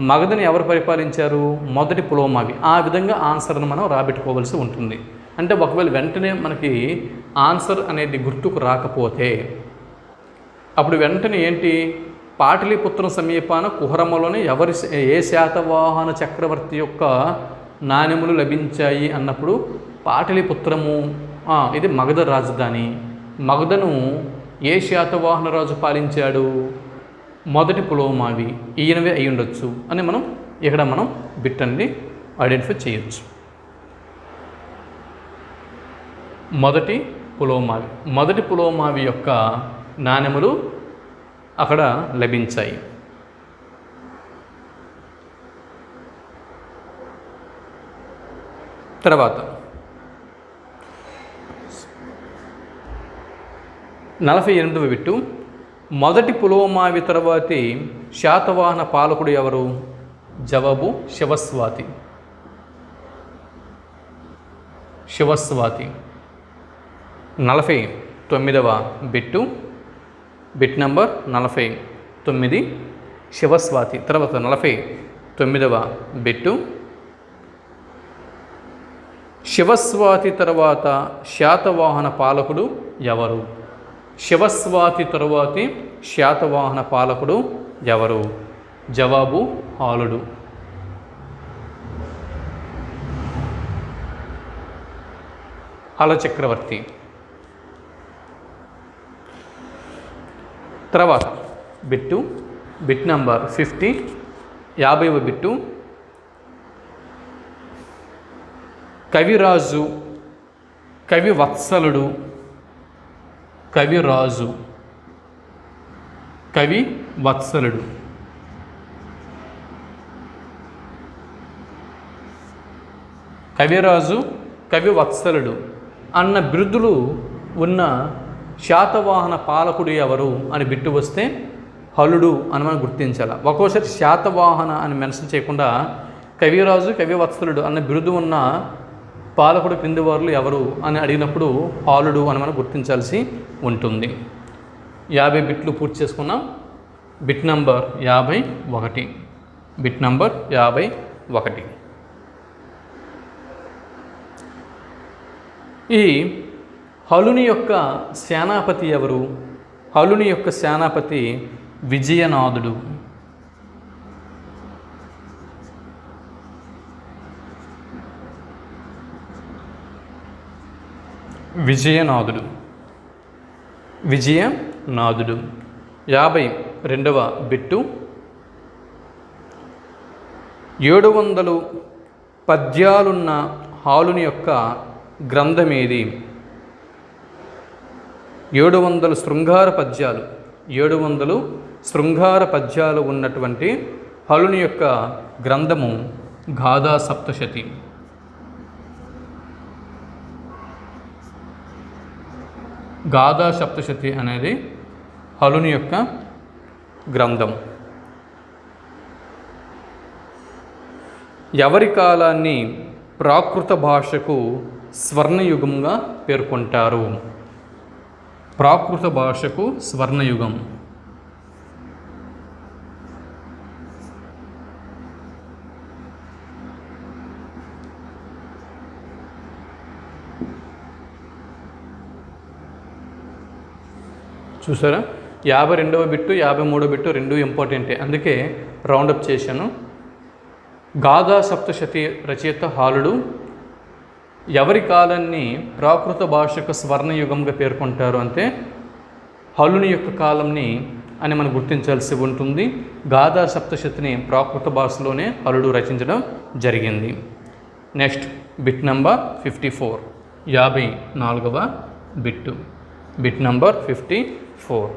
మగధని ఎవరు పరిపాలించారు? మొదటి పులోమావి. ఆ విధంగా ఆన్సర్ను మనం రాబెట్టుకోవాల్సి ఉంటుంది. అంటే ఒకవేళ వెంటనే మనకి ఆన్సర్ అనేది గుర్తుకు రాకపోతే అప్పుడు వెంటనే ఏంటి? పాటలీపుత్రం సమీపాన కుహరమలోనే ఏ శాతవాహన చక్రవర్తి యొక్క నాణెములు లభించాయి అన్నప్పుడు పాటలీపుత్రము ఇది మగధ రాజధాని. మగధను ఏ శాతవాహన రాజు పాలించాడు? మొదటి పులోమావి. ఈయనవే అయి ఉండొచ్చు అని మనం ఇక్కడ బిట్ అనేది ఐడెంటిఫై చేయొచ్చు. మొదటి పులోమావి, మొదటి పులోమావి యొక్క నాణెములు అక్కడ లభించాయి. తర్వాత 48వ బిట్టు. మొదటి పులోమావి తర్వాతి శాతవాహన పాలకుడు ఎవరు? జవాబు Shivaswati. Shivaswati. 49వ bit. Bit number 49 Shivaswati. తర్వాత 49వ బిట్టు. శివస్వాతి తర్వాత శాతవాహన పాలకుడు ఎవరు? శివస్వాతి తరువాతి శాతవాహన పాలకుడు ఎవరు? జవాబు హాలుడు. హల చక్రవర్తి. తర్వాత bit number 50 50వ bit. Kaviraju, కవివత్సలుడు, Kaviraju, కవివత్సలుడు. Kaviraju, కవివత్సలుడు అన్న బిరుదులు ఉన్న శాతవాహన పాలకుడు ఎవరు అని బిట్టు వస్తే హలుడు అని మనం గుర్తించాలి. ఒక్కోసారి శాతవాహన అని మెన్షన్ చేయకుండా కవిరాజు, కవివత్సలుడు అన్న బిరుదు ఉన్న పాలకుడు క్రింది వారులు ఎవరు అని అడిగినప్పుడు హాలుడు అని మనం గుర్తించాల్సి ఉంటుంది. 50 బిట్లు పూర్తి చేసుకున్నాం. Bit number 51. Bit number 51. ఈ హలుని యొక్క సేనాపతి ఎవరు? హలుని యొక్క సేనాపతి విజయనాథుడు. విజయనాథుడు. విజయనాథుడు. 52వ బిట్టు. 700 పద్యాలున్న హాలుని యొక్క గ్రంథమేది? 700 శృంగార పద్యాలు, 700 శృంగార పద్యాలు ఉన్నటువంటి హలుని యొక్క గ్రంథము గాథా సప్తశతి. గాథా సప్తశతి అనేది హలుని యొక్క గ్రంథం. ఎవరి కాలాన్ని ప్రాకృత భాషకు స్వర్ణయుగంగా పేర్కొంటారు? ప్రాకృత భాషకు స్వర్ణయుగం. చూసారా, 52వ బిట్టు 53వ బిట్టు రెండు ఇంపార్టెంటే, అందుకే రౌండప్ చేశాను. గాథా సప్తశతి రచయిత హలుడు ఎవరి కాలాన్ని ప్రాకృత భాషకు స్వర్ణయుగంగా పేర్కొంటారు అంటే హలుని యొక్క కాలంని అని మనం గుర్తించాల్సి ఉంటుంది. గాథా సప్తశతిని ప్రాకృత భాషలోనే హలుడు రచించడం జరిగింది. నెక్స్ట్ బిట్ నంబర్ 54, 54వ బిట్టు, బిట్ నంబర్ 54.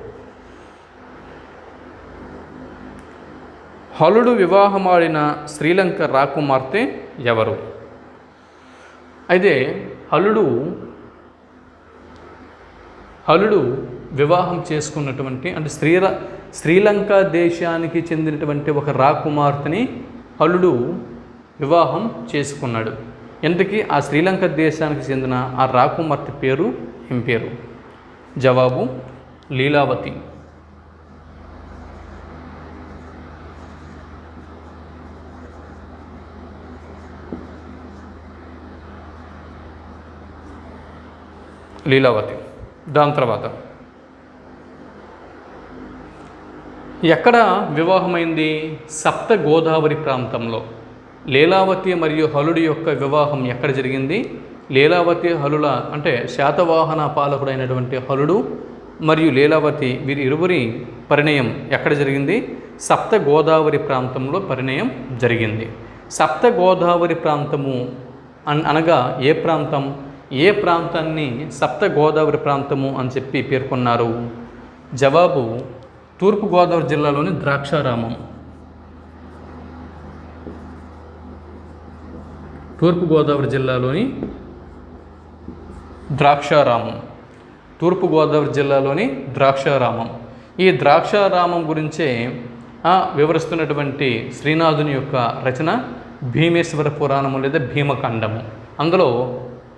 హలుడు వివాహమాడిన శ్రీలంక రాకుమార్తె ఎవరు? అయితే హలుడు వివాహం చేసుకున్నటువంటి అంటే శ్రీలంక దేశానికి చెందినటువంటి ఒక రాకుమార్తెని హలుడు వివాహం చేసుకున్నాడు. ఇంతకీ ఆ శ్రీలంక దేశానికి చెందిన ఆ రాకుమార్తె పేరు ఏం పేరు? జవాబు లీలావతి. లీలావతి. దాని తర్వాత ఎక్కడ వివాహమైంది? సప్త గోదావరి ప్రాంతంలో. లీలావతి మరియు హలుడి యొక్క వివాహం ఎక్కడ జరిగింది? లీలావతి హలుల అంటే శాతవాహన పాలకుడైనటువంటి హలుడు మరియు లీలావతి వీరి ఇరువురి పరిణయం ఎక్కడ జరిగింది? సప్త గోదావరి ప్రాంతంలో పరిణయం జరిగింది. సప్త గోదావరి ప్రాంతము అనగా ఏ ప్రాంతం? ఏ ప్రాంతాన్ని సప్త గోదావరి ప్రాంతము అని చెప్పి పేర్కొన్నారు? జవాబు తూర్పుగోదావరి జిల్లాలోని ద్రాక్షారామం. తూర్పుగోదావరి జిల్లాలోని ద్రాక్షారామం. తూర్పుగోదావరి జిల్లాలోని ద్రాక్షారామం. ఈ ద్రాక్షారామం గురించే వివరిస్తున్నటువంటి శ్రీనాథుని యొక్క రచన భీమేశ్వర పురాణము లేదా భీమఖండము. అందులో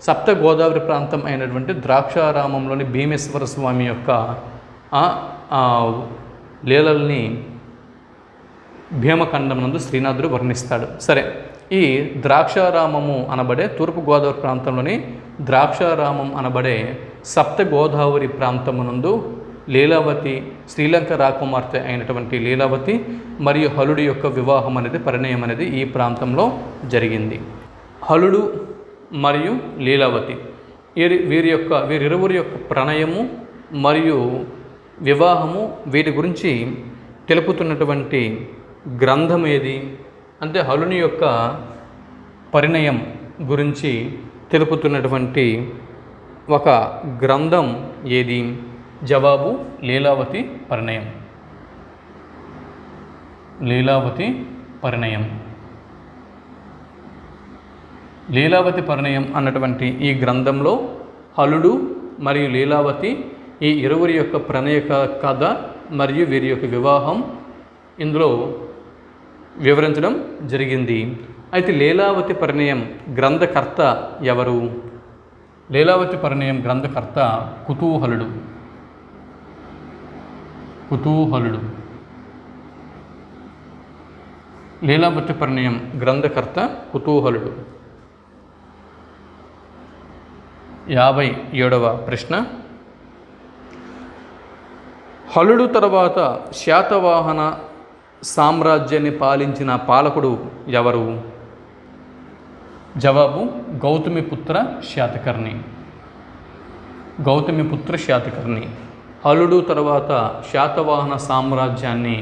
సప్త గోదావరి ప్రాంతం అయినటువంటి ద్రాక్షారామంలోని భీమేశ్వర స్వామి యొక్క లీలల్ని భీమఖండం నందు శ్రీనాథుడు వర్ణిస్తాడు. సరే, ఈ ద్రాక్షారామము అనబడే తూర్పుగోదావరి ప్రాంతంలోని ద్రాక్షారామం అనబడే సప్త గోదావరి ప్రాంతమునందు లీలావతి, శ్రీలంక రాకుమార్తె అయినటువంటి లీలావతి మరియు హలుడి యొక్క వివాహం అనేది, పరిణయం అనేది ఈ ప్రాంతంలో జరిగింది. హలుడు మరియు లీలావతి వీరిరువురి యొక్క ప్రణయము మరియు వివాహము వీటి గురించి తెలుపుతున్నటువంటి గ్రంథం ఏది అంటే హలుని యొక్క పరిణయం గురించి తెలుపుతున్నటువంటి ఒక గ్రంథం ఏది? జవాబు లీలావతి పరిణయం. లీలావతి పరిణయం. లీలావతి పరిణయం అన్నటువంటి ఈ గ్రంథంలో హలుడు మరియు లీలావతి ఈ ఇరువురి యొక్క ప్రణయ కథ మరియు వీరి యొక్క వివాహం ఇందులో వివరించడం జరిగింది. అయితే లీలావతి పరిణయం గ్రంథకర్త ఎవరు? లీలావతి పరిణయం గ్రంథకర్త కుతూహలుడు. కుతూహలుడు. లీలావతి పరిణయం గ్రంథకర్త కుతూహలుడు. 57వ ప్రశ్న. హలుడు తర్వాత శాతవాహన సామ్రాజ్యాన్ని పాలించిన పాలకుడు ఎవరు? జవాబు గౌతమిపుత్ర శాతకర్ణి. గౌతమిపుత్ర శాతకర్ణి. హలుడు తర్వాత శాతవాహన సామ్రాజ్యాన్ని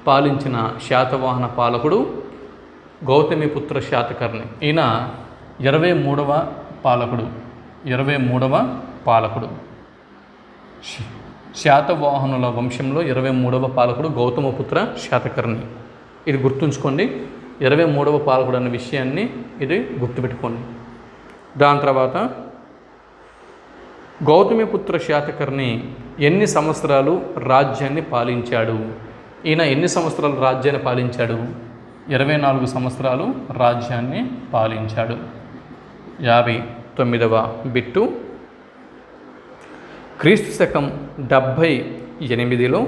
పాలించిన శాతవాహన పాలకుడు గౌతమిపుత్ర శాతకర్ణి. ఈయన 23వ పాలకుడు. 23వ పాలకుడు. శాతవాహనుల వంశంలో 23వ పాలకుడు గౌతమపుత్ర శాతకర్ణి. ఇది గుర్తుంచుకోండి. 23వ పాలకుడు అన్న విషయాన్ని ఇది గుర్తుపెట్టుకోండి. దాని తర్వాత గౌతమిపుత్ర శాతకర్ణి ఎన్ని సంవత్సరాలు రాజ్యాన్ని పాలించాడు? ఈయన ఎన్ని సంవత్సరాలు రాజ్యాన్ని పాలించాడు? 24 సంవత్సరాలు రాజ్యాన్ని పాలించాడు. 59వ బిట్టు. క్రీస్తు శకం 78లో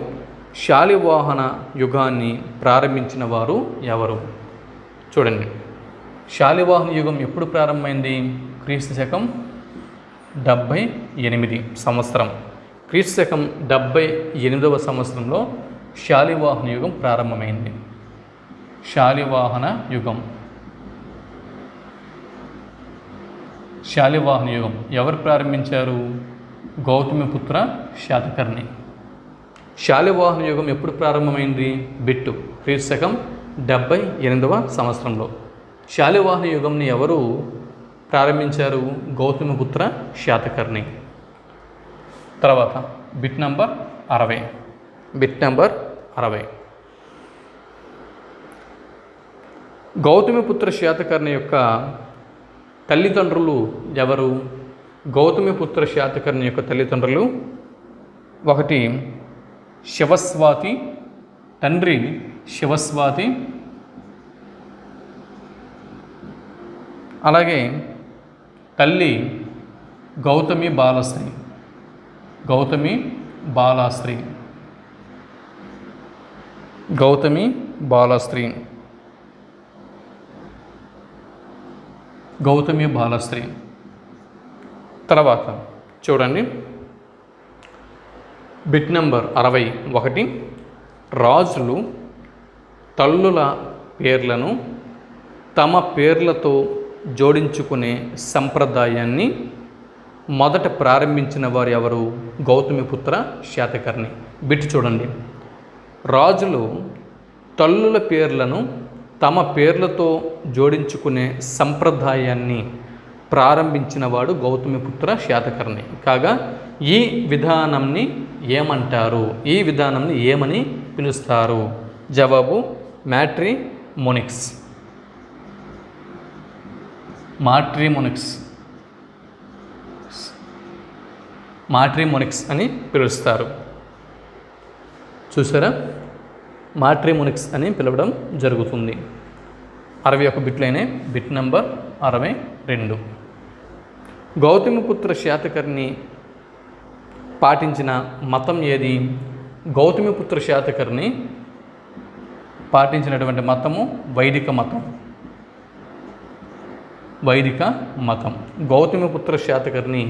శాలివాహన యుగాన్ని ప్రారంభించిన వారు ఎవరు? చూడండి, శాలివాహన యుగం ఎప్పుడు ప్రారంభమైంది? క్రీస్తు శకం 78 సంవత్సరం. క్రీస్తు శకం 78వ సంవత్సరంలో శాలివాహన యుగం ప్రారంభమైంది. శాలివాహన యుగం. శాలివాహన యుగం ఎవరు ప్రారంభించారు? గౌతమిపుత్ర శాతకర్ణి. శాలివాహన యుగం ఎప్పుడు ప్రారంభమైంది? బిట్టు క్రీస్తు శకం 78వ సంవత్సరంలో. శాలివాహన యుగంని ఎవరు ప్రారంభించారు? గౌతమిపుత్ర శాతకర్ణి. తర్వాత bit number 60. Bit number 60. Gautamiputra Satakarni యొక్క తల్లిదండ్రులు ఎవరు? గౌతమిపుత్ర శాతకర్ణి యొక్క తల్లిదండ్రులు 1 శివస్వాతి, తండ్రి శివస్వాతి, అలాగే తల్లి గౌతమి బాలశ్రీ. గౌతమి బాలశ్రీ. గౌతమి బాలశ్రీ. గౌతమి బాలశ్రీ. తర్వాత చూడండి, బిట్ నెంబర్ 61. రాజులు తల్లుల పేర్లను తమ పేర్లతో జోడించుకునే సంప్రదాయాన్ని మొదట ప్రారంభించిన వారు ఎవరు? గౌతమిపుత్ర శాతకర్ణి. బిట్ చూడండి, రాజులు తల్లుల పేర్లను తమ పేర్లతో జోడించుకునే సంప్రదాయాన్ని ప్రారంభించిన వాడు గౌతమిపుత్ర శాతకర్ణి. కాగా ఈ విధానంని ఏమంటారు? ఈ విధానంని ఏమని పిలుస్తారు? జవాబు మ్యాట్రిమోనిక్స్. మాట్రిమోనిక్స్. మాట్రిమోనిక్స్ అని పిలుస్తారు. చూసారా, మాట్రిమోనిక్స్ అని పిలవడం జరుగుతుంది. 61 బిట్లైన బిట్ నెంబర్ 62. గౌతమిపుత్ర శాతకర్ణి పాటించిన మతం ఏది? గౌతమిపుత్ర శాతకర్ణి పాటించినటువంటి మతము వైదిక మతం. వైదిక మతం. గౌతమిపుత్ర శాతకర్ణి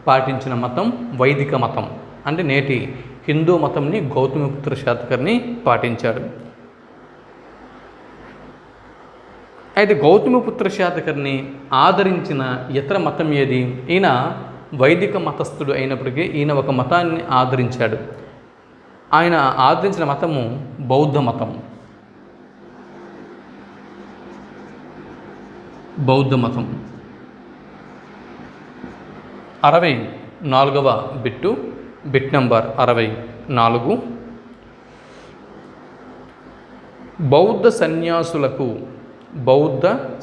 పాటించిన మతం వైదిక మతం. అంటే నేటి హిందూ మతంని గౌతమిపుత్ర శాతకర్ణి పాటించాడు. అయితే గౌతమిపుత్ర శాతకర్ణి ఆదరించిన ఇతర మతం ఏది? ఈయన వైదిక మతస్థుడు అయినప్పటికీ ఈయన ఒక మతాన్ని ఆదరించాడు. ఆయన ఆదరించిన మతము బౌద్ధ మతం. బౌద్ధ మతం. 64వ బిట్టు. Bit number 64. బౌద్ధ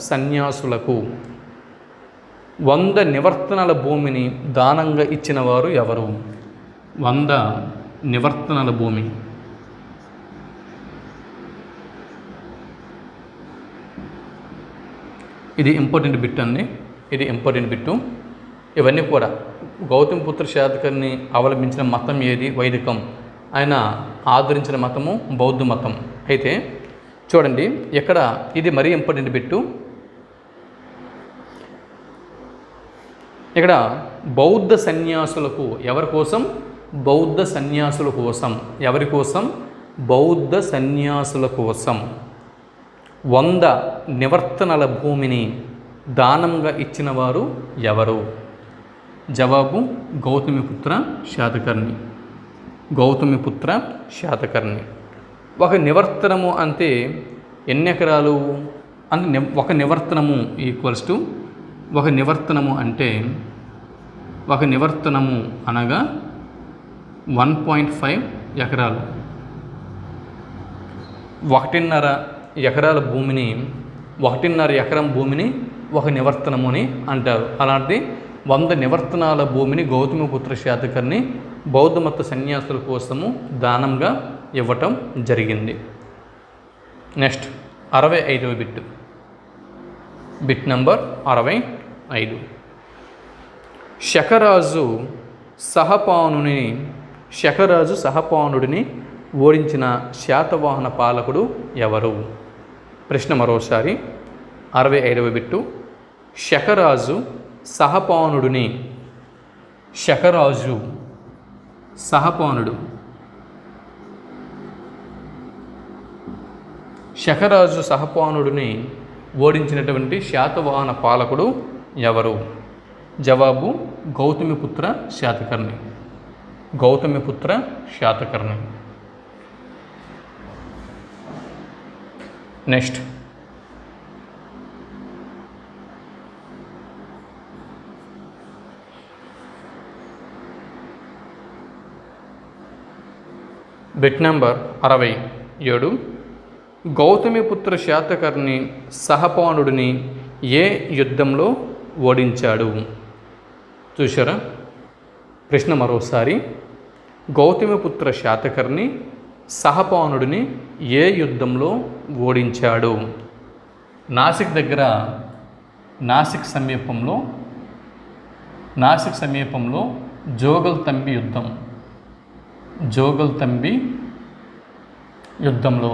సన్యాసులకు 100 నివర్తనల భూమిని దానంగా ఇచ్చిన వారు ఎవరు? 100 నివర్తనల భూమి. ఇది ఇంపార్టెంట్ బిట్ అండి. ఇది ఇంపార్టెంట్ బిట్టు. ఇవన్నీ కూడా గౌతమిపుత్ర శాతకర్ణి అవలంబించిన మతం ఏది? వైదికం. ఆయన ఆదరించిన మతము బౌద్ధ మతం. అయితే చూడండి, ఇక్కడ ఇది మరీ ఇంపార్టెంట్ బిట్టు. ఇక్కడ బౌద్ధ సన్యాసులకు ఎవరి కోసం? బౌద్ధ సన్యాసుల కోసం. ఎవరి కోసం? బౌద్ధ సన్యాసుల కోసం 100 నివర్తనల భూమిని దానంగా ఇచ్చిన వారు ఎవరు? జవాబు గౌతమిపుత్ర శాతకర్ణి. గౌతమిపుత్ర శాతకర్ణి. ఒక నివర్తనము అంటే ఎన్ని ఎకరాలు? అంటే ఒక నివర్తనము ఈక్వల్స్ టు, ఒక నివర్తనము అంటే, ఒక నివర్తనము అనగా 1.5 ఎకరాలు. 1.5 ఎకరాల భూమిని, 1.5 ఎకరం భూమిని ఒక నివర్తనము అని అంటారు. అలాంటిది 100 నివర్తనాల భూమిని గౌతమిపుత్ర శాతకర్ణి బౌద్ధమత సన్యాసుల కోసము దానంగా ఇవ్వటం జరిగింది. నెక్స్ట్ 65వ బిట్, బిట్ నంబర్ 65. శకరాజు సహపానుడిని ఓడించిన శాతవాహన పాలకుడు ఎవరు? ప్రశ్న మరోసారి. 65వ బిట్టు. శకరాజు సహపానుడిని ఓడించినటువంటి శాతవాహన పాలకుడు ఎవరు? జవాబు Gautamiputra Satakarni. Next bit number 67. Gautamiputra Satakarni సహపానుడిని ఏ యుద్ధంలో ఓడించాడు? చూసారా? ప్రశ్న మరోసారి. గౌతమిపుత్ర శాతకర్ణి సహపానుడిని ఏ యుద్ధంలో ఓడించాడు? నాసిక్ దగ్గర నాసిక్ సమీపంలో జోగల్ తంబి యుద్ధంలో.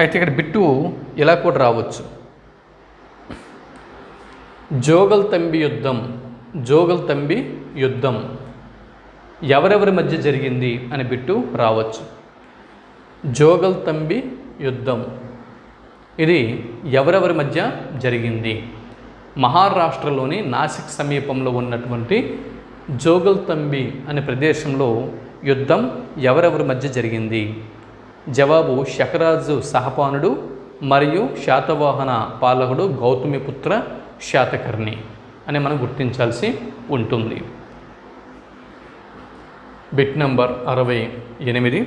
అయితే ఇక్కడ బిట్టు ఇలా కూడా రావచ్చు. జోగల్ తంబి యుద్ధం ఎవరెవరి మధ్య జరిగింది అని బిట్టు రావచ్చు. జోగల్ తంబి యుద్ధం ఇది ఎవరెవరి మధ్య జరిగింది? మహారాష్ట్రలోని నాసిక్ సమీపంలో ఉన్నటువంటి జోగల్ తంబి అనే ప్రదేశంలో యుద్ధం ఎవరెవరి మధ్య జరిగింది? జవాబు శకరాజు సహపానుడు మరియు శాతవాహన పాలకుడు గౌతమిపుత్ర శాతకర్ణి అని మనం గుర్తించాల్సి ఉంటుంది. బిట్ నంబర్ 68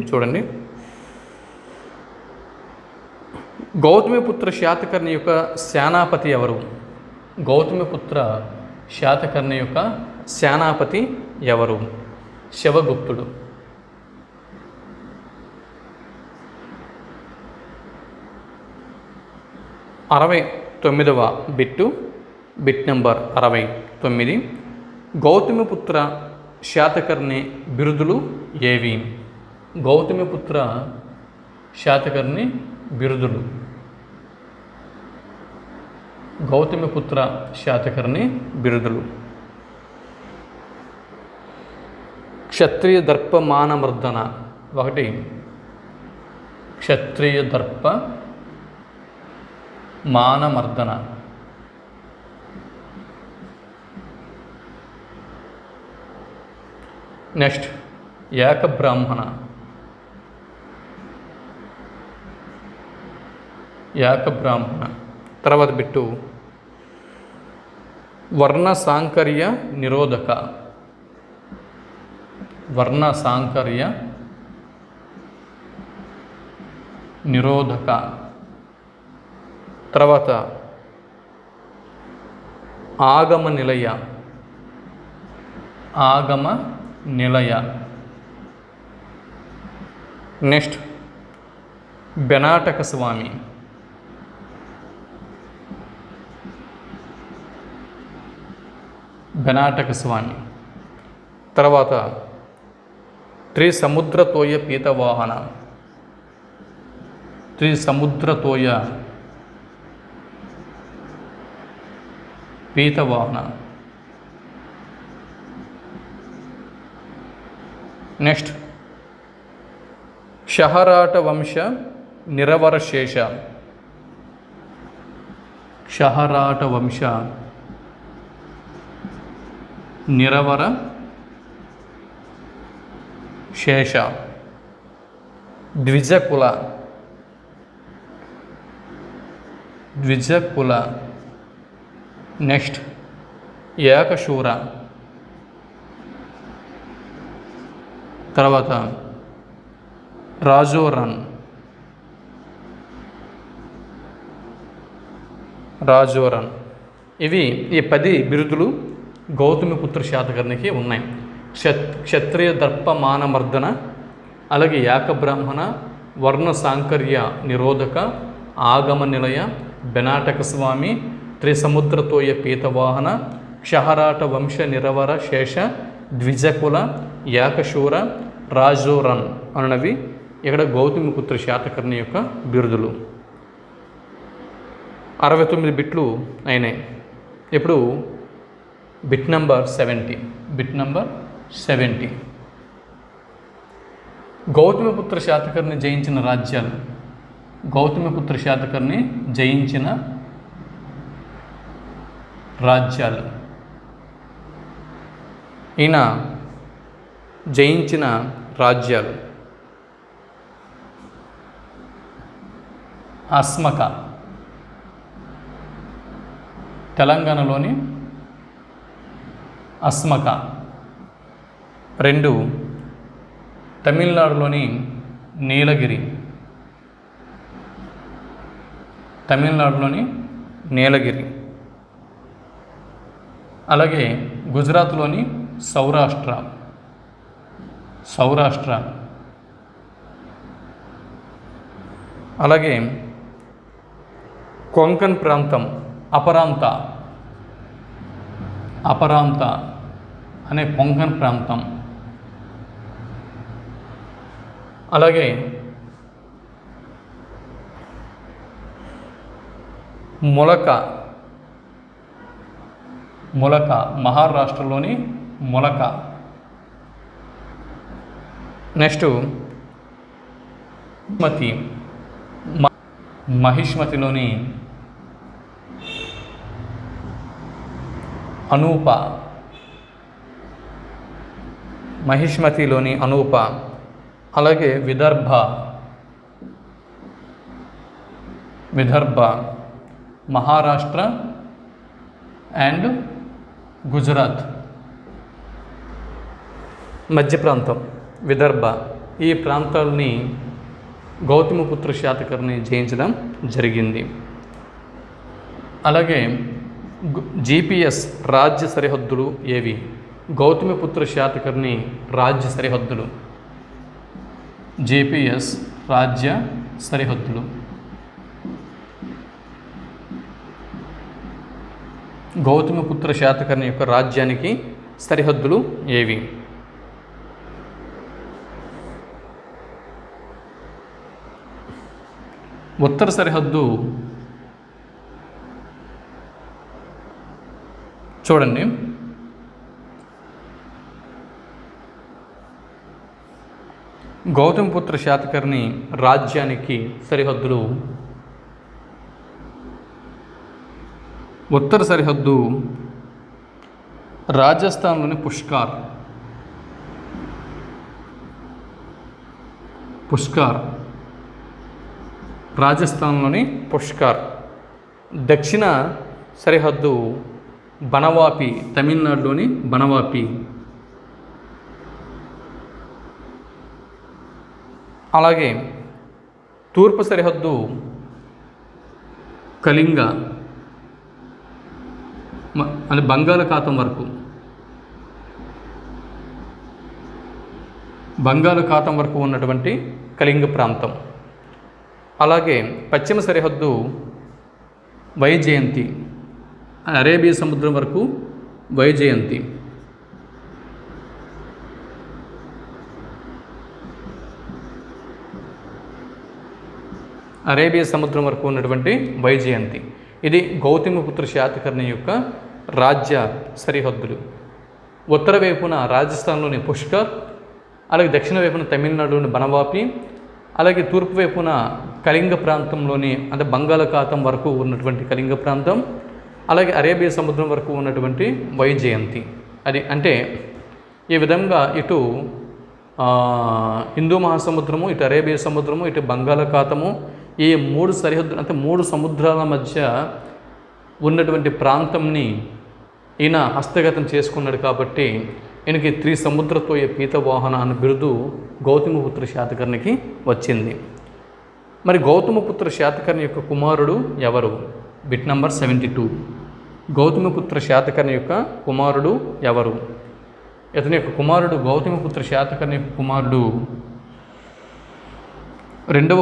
చూడండి. గౌతమిపుత్ర శాతకర్ణి యొక్క సేనాపతి ఎవరు? శివగుప్తుడు. 69వ bit, bit number 69. Gautamiputra Satakarni బిరుదులు ఏవి? గౌతమిపుత్ర శాతకర్ణి బిరుదులు. క్షత్రియ దర్ప మానమర్దన 1. క్షత్రియ దర్ప మానమర్దన. నెక్స్ట్ ఏకబ్రాహ్మణ. తర్వాత బిట్టు వర్ణ సాంకర్య నిరోధక. తర్వాత ఆగమ నిలయ. నెక్స్ట్ బెనాటక స్వామి. తర్వాత త్రిసముద్రతోయ పీతవాహన. నెక్స్ట్ షహరాట వంశ నిరవరశేష. ద్విజకుల. నెక్స్ట్ ఏకశూర. తర్వాత రాజోరన్. రాజోరన్. ఈ 10 బిరుదులు గౌతమిపుత్ర శాతకర్ణికి ఉన్నాయి. క్షత్రియ దర్ప మానమర్దన, అలాగే యాకబ్రాహ్మణ, వర్ణ సాంకర్య నిరోధక, ఆగమ నిలయ, బెనాటక స్వామి, త్రిసముద్రతోయ పీతవాహన, క్షహరాట వంశ నిరవర శేష, ద్విజకుల, యాకశూర, రాజోరన్ అన్నవి ఇక్కడ గౌతమిపుత్ర శాతకర్ణి యొక్క బిరుదులు. 69 బిట్లు అయినాయి. ఇప్పుడు బిట్ నెంబర్ 70. గౌతమిపుత్ర శాతకర్ణి జయించిన రాజ్యాలు. గౌతమిపుత్ర శాతకర్ణి జయించిన రాజ్యాలు. ఈయన జయించిన రాజ్యాలు: అస్మక, తెలంగాణలోని అస్మక. 2 తమిళనాడులోని నీలగిరి. అలాగే గుజరాత్లోని సౌరాష్ట్ర. అలాగే కొంకణ్ ప్రాంతం, అపరాంత అనే కొంకణ్ ప్రాంతం. అలాగే ములక, మహారాష్ట్రలోని ములక. నెక్స్ట్ మహిష్మతిలోని అనూప. అలాగే విదర్భ, మహారాష్ట్ర అండ్ గుజరాత్ మధ్య ప్రాంతం విదర్భ. ఈ ప్రాంతాలని గౌతమిపుత్ర శాతకర్ణి జయించడం జరిగింది. అలాగే GPS రాజ్య సరిహద్దులు ఏవి? గౌతమిపుత్ర శాతకర్ణి రాజ్య సరిహద్దులు. GPS రాజ్య సరిహద్దులు. గౌతమిపుత్ర శాతకర్ణి యొక్క రాజ్యానికి సరిహద్దులు ఏవి? ఉత్తర సరిహద్దు చూడండి, గౌతమిపుత్ర శాతకర్ణి రాజ్యానికి సరిహద్దులు. ఉత్తర సరిహద్దు రాజస్థాన్లోని పుష్కర్. రాజస్థాన్లోని పుష్కర్. దక్షిణ సరిహద్దు బనవాపి, తమిళనాడులోని బనవాపి. అలాగే తూర్పు సరిహద్దు కళింగ, అంటే బంగాళాఖాతం వరకు ఉన్నటువంటి కళింగ ప్రాంతం. అలాగే పశ్చిమ సరిహద్దు వైజయంతి, అరేబియా సముద్రం వరకు వైజయంతి. అరేబియా సముద్రం వరకు ఉన్నటువంటి వైజయంతి. ఇది గౌతమిపుత్ర శాతకర్ణి యొక్క రాజ్య సరిహద్దులు. ఉత్తర వైపున రాజస్థాన్లోని పుష్కర్, అలాగే దక్షిణ వైపున తమిళనాడులోని బనవాపి, అలాగే తూర్పు వైపున కళింగ ప్రాంతంలోని, అంటే బంగాళాఖాతం వరకు ఉన్నటువంటి కళింగ ప్రాంతం, అలాగే అరేబియా సముద్రం వరకు ఉన్నటువంటి వైజయంతి. అది అంటే ఈ విధంగా ఇటు హిందూ మహాసముద్రము, ఇటు అరేబియా సముద్రము, ఇటు బంగాళాఖాతము, ఈ 3 సరిహద్దులు, అంటే 3 సముద్రాల మధ్య ఉన్నటువంటి ప్రాంతంని ఈయన హస్తగతం చేసుకున్నాడు. కాబట్టి ఈయనకి త్రిసముద్రతోయ పీతవాహన అనే బిరుదు గౌతమిపుత్ర శాతకర్ణికి వచ్చింది. మరి గౌతమిపుత్ర శాతకర్ణి యొక్క కుమారుడు ఎవరు? Bit number 72. గౌతమిపుత్ర శాతకర్ణి యొక్క కుమారుడు ఎవరు? ఇతని యొక్క కుమారుడు గౌతమిపుత్ర శాతకర్ణి యొక్క కుమారుడు రెండవ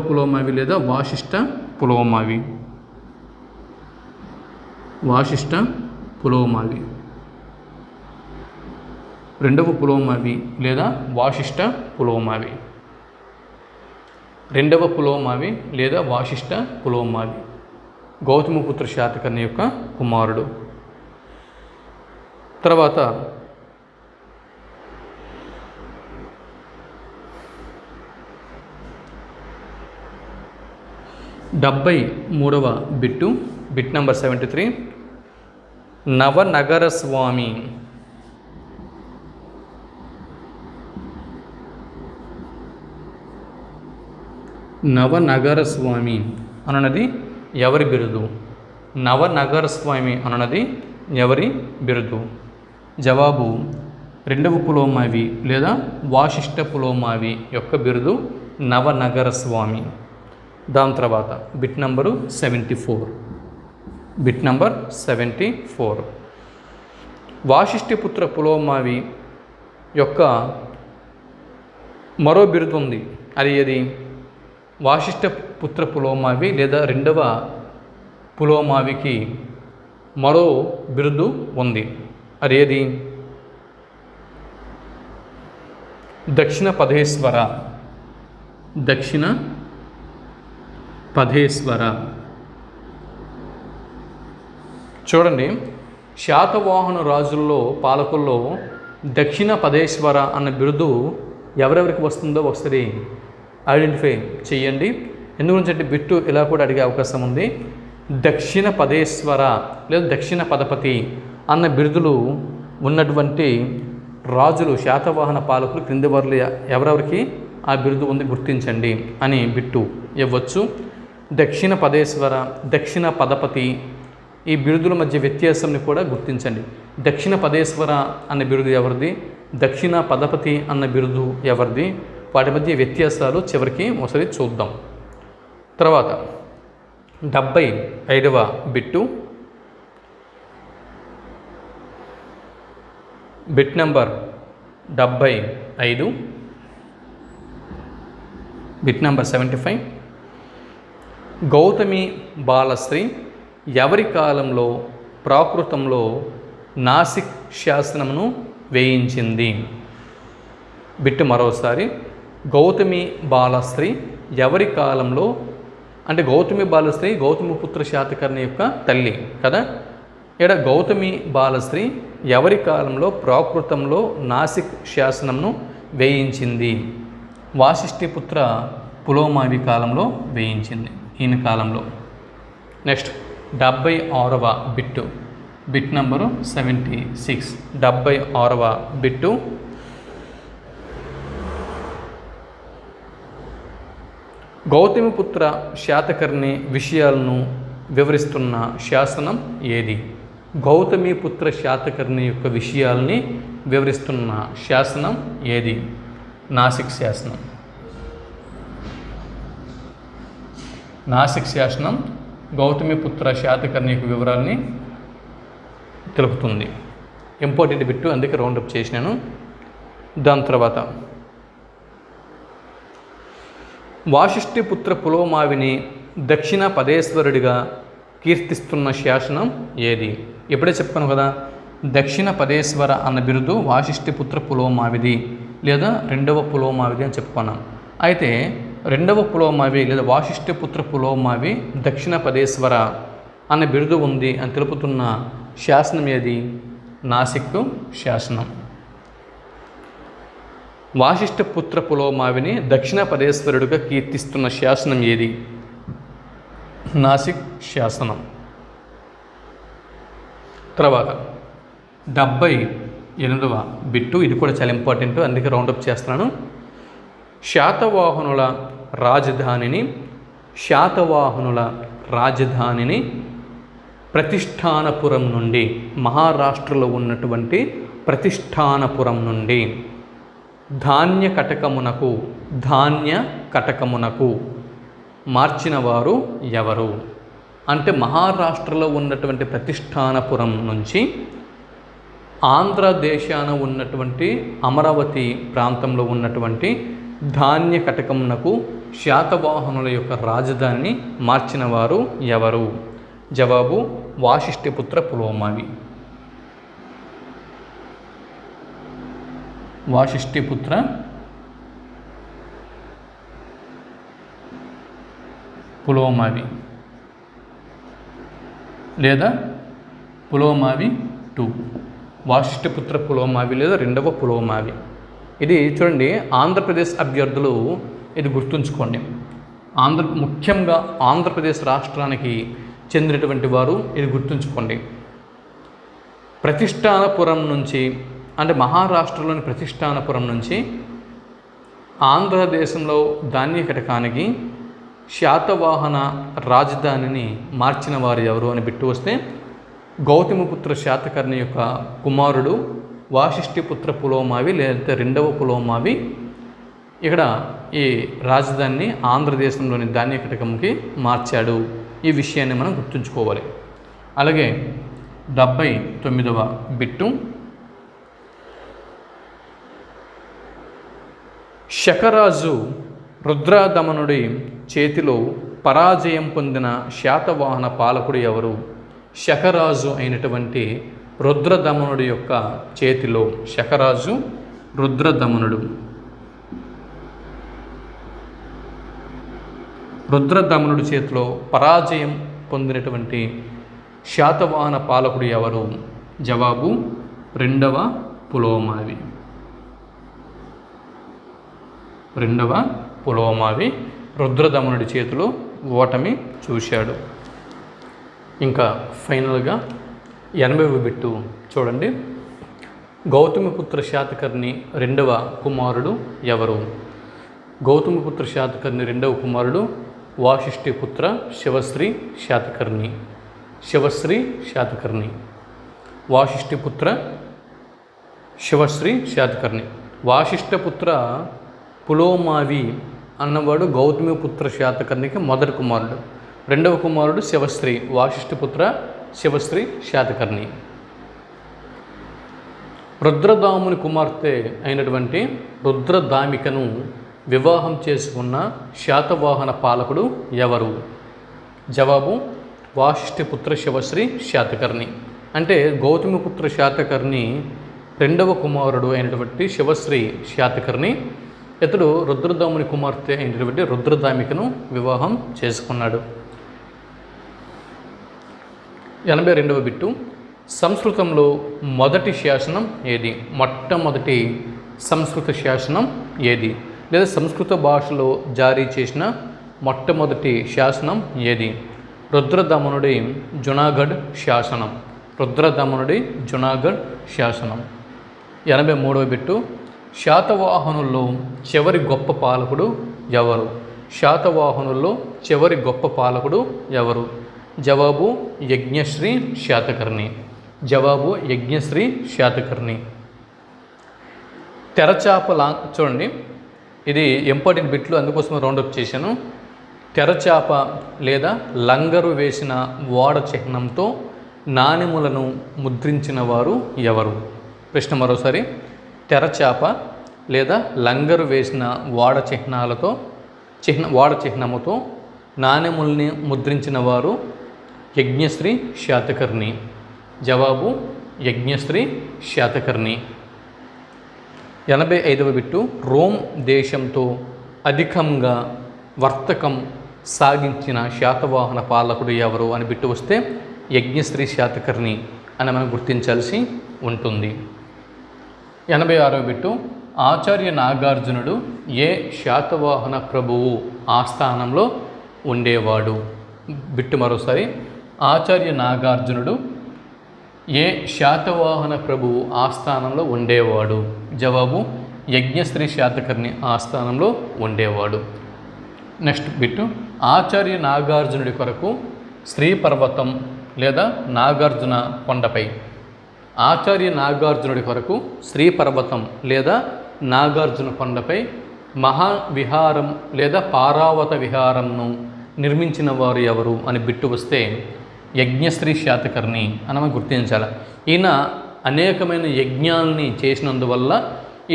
పులోమావి లేదా వాసిష్ఠ పులోమావి. రెండవ పులోమావి లేదా వాసిష్ఠ పులోమావి. గౌతమిపుత్ర శాతకర్ణి యొక్క కుమారుడు. తర్వాత 73వ బిట్టు, బిట్ నంబర్ 73. నవనగర స్వామి. నవనగర స్వామి అనున్నది ఎవరి బిరుదు? నవనగర స్వామి అనున్నది ఎవరి బిరుదు? జవాబు రెండవ పులోమావి లేదా వాసిష్ఠ పులోమావి యొక్క బిరుదు నవనగర స్వామి. దాని తర్వాత బిట్ నంబరు 74. వాసిష్ఠపుత్ర పులోమావి యొక్క మరో బిరుదు ఉంది. అది ఏది? వాసిష్ఠపుత్ర పులోమావి లేదా రెండవ పులోమావికి మరో బిరుదు ఉంది. అదేది? దక్షిణ పదేశ్వర. చూడండి, శాతవాహన రాజుల్లో పాలకుల్లో దక్షిణ పదేశ్వర అన్న బిరుదు ఎవరెవరికి వస్తుందో ఒకసారి ఐడెంటిఫై చేయండి. ఎందుకంటే బిట్టు ఇలా కూడా అడిగే అవకాశం ఉంది. దక్షిణ పదేశ్వర లేదా దక్షిణ పదపతి అన్న బిరుదులు ఉన్నటువంటి రాజులు, శాతవాహన పాలకులు క్రింది వారిలో ఎవరెవరికి ఆ బిరుదు ఉంది గుర్తించండి అని బిట్టు ఇవ్వచ్చు. దక్షిణ పదేశ్వర, దక్షిణ పదపతి ఈ బిరుదుల మధ్య వ్యత్యాసాన్ని కూడా గుర్తించండి. దక్షిణ పదేశ్వర అన్న బిరుదు ఎవరిది? దక్షిణ పదపతి అన్న బిరుదు ఎవరిది? వాటి మధ్య వ్యత్యాసాలు చివరికి ఒకసారి చూద్దాం. తర్వాత 75వ bit, bit number 75, bit number 75. Gautami Balashri ఎవరి కాలంలో ప్రాకృతంలో నాసిక్ శాసనమును వేయించింది? బిట్టు మరోసారి. గౌతమి బాలశ్రీ ఎవరి కాలంలో, అంటే గౌతమి బాలశ్రీ గౌతమిపుత్ర శాతకర్ణి యొక్క తల్లి కదా. ఇక్కడ గౌతమి బాలశ్రీ ఎవరి కాలంలో ప్రాకృతంలో నాసిక్ శాసనంను వేయించింది? వాసిష్ఠపుత్ర పులోమావి కాలంలో వేయించింది, ఈయన కాలంలో. నెక్స్ట్ 76వ బిట్టు, బిట్ నంబరు 76. 76వ బిట్టు, గౌతమిపుత్ర శాతకర్ణి విషయాలను వివరిస్తున్న శాసనం ఏది? గౌతమిపుత్ర శాతకర్ణి యొక్క విషయాల్ని వివరిస్తున్న శాసనం ఏది? నాసిక్ శాసనం. నాసిక్ శాసనం గౌతమిపుత్ర శాతకర్ణి యొక్క వివరాలని తెలుపుతుంది. ఇంపార్టెంట్ బిట్టు, అందుకే రౌండప్ చేసినాను. దాని తర్వాత వాసిష్ఠపుత్ర పులోమావిని దక్షిణ పదేశ్వరుడిగా కీర్తిస్తున్న శాసనం ఏది? ఎప్పుడే చెప్పాను కదా, దక్షిణ పదేశ్వర అన్న బిరుదు వాసిష్ఠపుత్ర పులోమావిది లేదా రెండవ పులోమావిది అని చెప్పుకున్నాం. అయితే రెండవ పులోమావి లేదా వాసిష్ఠపుత్ర పులోమావి దక్షిణ పదేశ్వర అన్న బిరుదు ఉంది అని తెలుపుతున్న శాసనం ఏది? నాసిక్ శాసనం. వాసిష్ఠపుత్ర పులోమావిని దక్షిణ పదేశ్వరుడిగా కీర్తిస్తున్న శాసనం ఏది? నాసిక్ శాసనం. తర్వాత 78వ బిట్టు, ఇది కూడా చాలా ఇంపార్టెంట్, అందుకే రౌండప్ చేస్తున్నాను. శాతవాహనుల రాజధానిని ప్రతిష్టానపురం నుండి, మహారాష్ట్రలో ఉన్నటువంటి ప్రతిష్టానపురం నుండి ధాన్య కటకమునకు మార్చిన వారు ఎవరు? అంటే మహారాష్ట్రలో ఉన్నటువంటి ప్రతిష్టానపురం నుంచి ఆంధ్రదేశాన ఉన్నటువంటి అమరావతి ప్రాంతంలో ఉన్నటువంటి ధాన్య కటకమునకు శాతవాహనుల యొక్క రాజధానిని మార్చిన వారు ఎవరు? జవాబు వాశిష్ఠిపుత్ర పులోమావి. వాశిష్ఠిపుత్ర పులోమావి లేదా పులోమావి 2. వాశిష్ఠిపుత్ర పులోమావి లేదా రెండవ పులోమావి. ఇది చూడండి, ఆంధ్రప్రదేశ్ అభ్యర్థులు ఇది గుర్తుంచుకోండి. ముఖ్యంగా ఆంధ్రప్రదేశ్ రాష్ట్రానికి చెందినటువంటి వారు ఇది గుర్తుంచుకోండి. ప్రతిష్టానపురం నుంచి అంటే మహారాష్ట్రలోని ప్రతిష్టానపురం నుంచి ఆంధ్రదేశంలో ధాన్య కటకానికి శాతవాహన రాజధానిని మార్చిన వారు ఎవరు అని బిట్టు వస్తే గౌతమిపుత్ర శాతకర్ణి యొక్క కుమారుడు వాశిష్ఠిపుత్ర పులోమావి లేదా రెండవ పులోమావి ఇక్కడ ఈ రాజధానిని ఆంధ్రదేశంలోని ధాన్య కటకంకి మార్చాడు. ఈ విషయాన్ని మనం గుర్తుంచుకోవాలి. అలాగే 79వ బిట్టు, శకరాజు రుద్రదమనుడి చేతిలో పరాజయం పొందిన శాతవాహన పాలకుడు ఎవరు? శకరాజు అయినటువంటి రుద్రదమనుడి యొక్క చేతిలో, శకరాజు రుద్రదమనుడి చేతిలో పరాజయం పొందినటువంటి శాతవాహన పాలకుడు ఎవరు? జవాబు రెండవ పులోమావి. రుద్రదమనుడి చేతిలో ఓటమి చూశాడు. ఇంకా ఫైనల్గా 80వ బిట్టు చూడండి, గౌతమిపుత్ర శాతకర్ణి రెండవ కుమారుడు ఎవరు? గౌతమిపుత్ర శాతకర్ణి రెండవ కుమారుడు వాశిష్ఠిపుత్ర శివశ్రీ శాతకర్ణి. వాశిష్ఠిపుత్ర శివశ్రీ శాతకర్ణి. వాశిష్ఠపుత్ర పులోమావి అన్నవాడు గౌతమిపుత్ర శాతకర్ణికి మొదటి కుమారుడు. రెండవ కుమారుడు శివశ్రీ, వాశిష్ఠిపుత్ర శివశ్రీ శాతకర్ణి. రుద్రదాముని కుమార్తె అయినటువంటి రుద్రదామికను వివాహం చేసుకున్న శాతవాహన పాలకుడు ఎవరు? జవాబు వాశిష్ఠిపుత్ర శివశ్రీ శాతకర్ణి. అంటే గౌతమిపుత్ర శాతకర్ణి రెండవ కుమారుడు అయినటువంటి శివశ్రీ శాతకర్ణి ఇతడు రుద్రదాముని కుమార్తె అయినటువంటి రుద్రదామికను వివాహం చేసుకున్నాడు. 82వ బిట్టు, సంస్కృతంలో మొదటి శాసనం ఏది? మొట్టమొదటి సంస్కృత శాసనం ఏది? లేదా సంస్కృత భాషలో జారీ చేసిన మొట్టమొదటి శాసనం ఏది? రుద్రదమనుడి జునాగఢ్ శాసనం. 83వ బిట్టు, శాతవాహనుల్లో చివరి గొప్ప పాలకుడు ఎవరు? జవాబు యజ్ఞశ్రీ శాతకర్ణి. తెరచాప చూడండి, ఇది ఇంపార్టెంట్ బిట్లు, అందుకోసం రౌండప్ చేశాను. తెరచాప లేదా లంగరు వేసిన ఓడ చిహ్నంతో నాణెములను ముద్రించిన వారు ఎవరు? ప్రశ్న మరోసారి, తెరచాప లేదా లంగరు వేసిన ఓడ చిహ్నముతో నాణెముల్ని ముద్రించిన వారు యజ్ఞశ్రీ శాతకర్ణి. జవాబు యజ్ఞశ్రీ శాతకర్ణి. 85వ బిట్టు, రోమ్ దేశంతో అధికంగా వర్తకం సాగించిన శాతవాహన పాలకుడు ఎవరు అని బిట్టు వస్తే యజ్ఞశ్రీ శాతకర్ణి అని మనం గుర్తించాల్సి ఉంటుంది. 86వ బిట్టు, ఆచార్య నాగార్జునుడు ఏ శాతవాహన ప్రభువు ఆస్థానంలో ఉండేవాడు? బిట్టు మరోసారి, ఆచార్య నాగార్జునుడు ఏ శాతవాహన ప్రభువు ఆస్థానంలో ఉండేవాడు? జవాబు యజ్ఞశ్రీ శాతకర్ణి ఆస్థానంలో ఉండేవాడు. నెక్స్ట్ బిట్టు, ఆచార్య నాగార్జునుడి కొరకు శ్రీపర్వతం లేదా నాగార్జున కొండపై, ఆచార్య నాగార్జునుడి కొరకు శ్రీపర్వతం లేదా నాగార్జున కొండపై మహావిహారం లేదా పారావత విహారంను నిర్మించిన వారు ఎవరు అని బిట్టు వస్తే యజ్ఞశ్రీ శాతకర్ణి అని మనం గుర్తించాలి. ఈయన అనేకమైన యజ్ఞాలని చేసినందువల్ల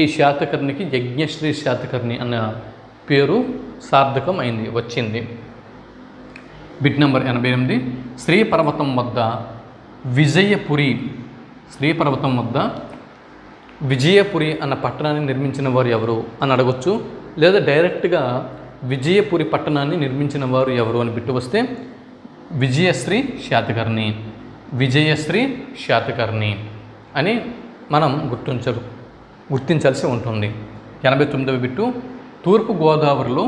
ఈ శాతకర్ణికి యజ్ఞశ్రీ శాతకర్ణి అన్న పేరు సార్థకం అయింది, వచ్చింది. బిట్ నెంబర్ 88, శ్రీపర్వతం వద్ద విజయపురి అన్న పట్టణాన్ని నిర్మించిన వారు ఎవరు అని అడగొచ్చు. లేదా డైరెక్ట్గా విజయపురి పట్టణాన్ని నిర్మించిన వారు ఎవరు అని బిట్టు వస్తే విజయశ్రీ శాతకర్ణి అని మనం గుర్తించాల్సి ఉంటుంది. 89వ బిట్టు, తూర్పు గోదావరిలో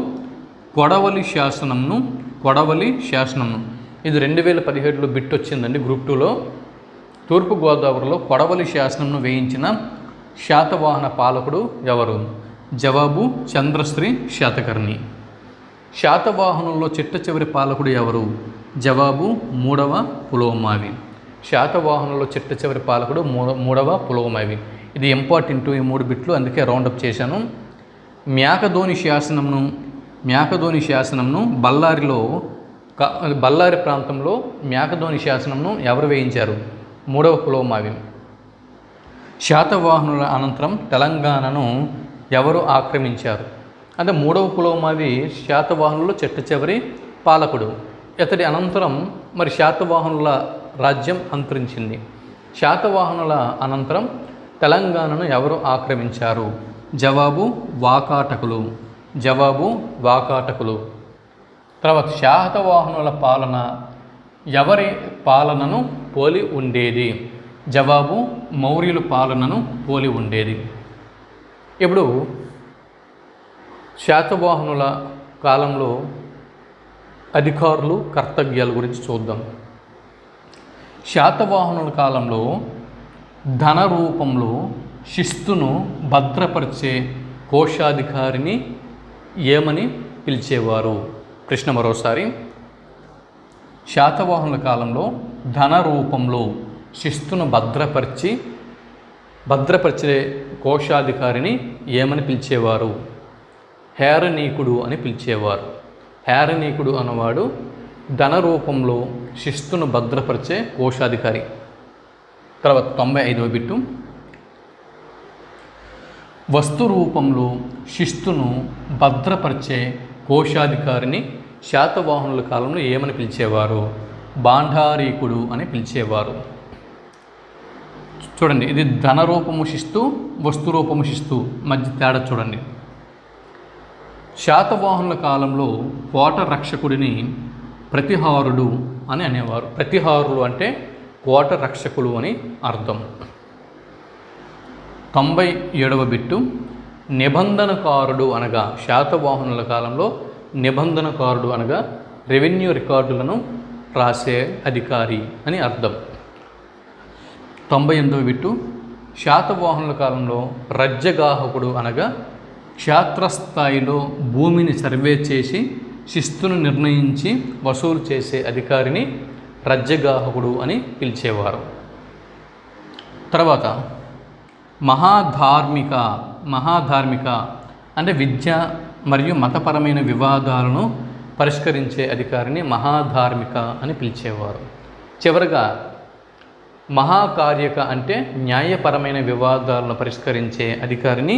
కొడవలి శాసనంను ఇది 2017లో బిట్ వచ్చిందండి గ్రూప్ 2లో. తూర్పు గోదావరిలో కొడవలి శాసనంను వేయించిన శాతవాహన పాలకుడు ఎవరు? జవాబు చంద్రశ్రీ శాతకర్ణి. శాతవాహనుల్లో చిట్ట చివరి పాలకుడు ఎవరు? జవాబు 3వ పులోమావి. శాతవాహనుల్లో చిట్ట చివరి పాలకుడు 3వ పులోమావి. ఇది ఇంపార్టెంట్ ఈ 3 బిట్లు, అందుకే రౌండప్ చేశాను. మ్యాకధోని శాసనంను బళ్ళారి ప్రాంతంలో మ్యాకధోని శాసనంను ఎవరు వేయించారు? 3వ పులోమావి. శాతవాహనుల అనంతరం తెలంగాణను ఎవరు ఆక్రమించారు? అంటే 3వ పులోమావి శాతవాహనులు చిట్ట చివరి పాలకుడు. ఇతడి అనంతరం మరి శాతవాహనుల రాజ్యం అంతరించింది. శాతవాహనుల అనంతరం తెలంగాణను ఎవరు ఆక్రమించారు? జవాబు వాకాటకులు. తర్వాత శాతవాహనుల పాలన ఎవరి పాలనను పోలి ఉండేది? జవాబు మౌర్యుల పాలనను పోలి ఉండేది. ఇప్పుడు శాతవాహనుల కాలంలో అధికారులు కర్తవ్యాల గురించి చూద్దాం. శాతవాహనుల కాలంలో ధన రూపంలో శిస్తును భద్రపరిచే కోశాధికారిని ఏమని పిలిచేవారు? ప్రశ్న మరోసారి. శాతవాహనుల కాలంలో ధన రూపంలో శిస్తును భద్రపరిచే కోశాధికారిని ఏమని పిలిచేవారు? హేరనీకుడు అని పిలిచేవారు. హేరనీకుడు అన్నవాడు ధన రూపంలో శిస్తును భద్రపరిచే కోశాధికారి. తర్వాత 95వ బిట్టు, వస్తు రూపంలో శిస్తును భద్రపరిచే కోశాధికారిని శాతవాహనుల కాలంలో ఏమని పిలిచేవారు? బాండారీకుడు అని పిలిచేవారు. చూడండి, ఇది ధన రూపము శిస్తు, వస్తు రూపము శిస్తు మధ్య తేడా చూడండి. శాతవాహనుల కాలంలో కోట రక్షకుడిని ప్రతిహారుడు అని అనేవారు. ప్రతిహారులు అంటే కోట రక్షకులు అని అర్థం. 97వ బిట్టు, నిబంధనకారుడు అనగా శాతవాహనుల కాలంలో నిబంధనకారుడు అనగా రెవెన్యూ రికార్డులను రాసే అధికారి అని అర్థం. 98వ బిట్టు, శాతవాహనుల కాలంలో రజ్యగాహకుడు అనగా క్షేత్రస్థాయిలో భూమిని సర్వే చేసి శిస్తును నిర్ణయించి వసూలు చేసే అధికారిని రజ్యగాహకుడు అని పిలిచేవారు. తర్వాత మహాధార్మిక అంటే విద్య మరియు మతపరమైన వివాదాలను పరిష్కరించే అధికారిని మహాధార్మిక అని పిలిచేవారు. చివరగా మహాకార్యక అంటే న్యాయపరమైన వివాదాలను పరిష్కరించే అధికారిని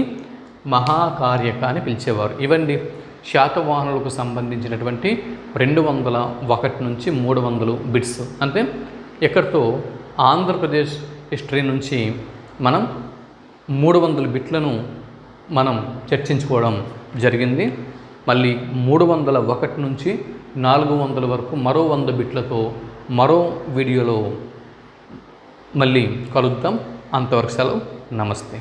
మహాకార్యక అని పిలిచేవారు. ఇవండి శాతవాహనులకు సంబంధించినటువంటి 201 నుంచి 300 బిట్స్. అంటే ఇక్కడితో ఆంధ్రప్రదేశ్ హిస్టరీ నుంచి మనం 300 బిట్లను మనం చర్చించుకోవడం జరిగింది. మళ్ళీ 301 నుంచి 400 వరకు మరో 100 బిట్లతో మరో వీడియోలో మళ్ళీ కలుద్దాం. అంతవరకు సెలవు. నమస్తే.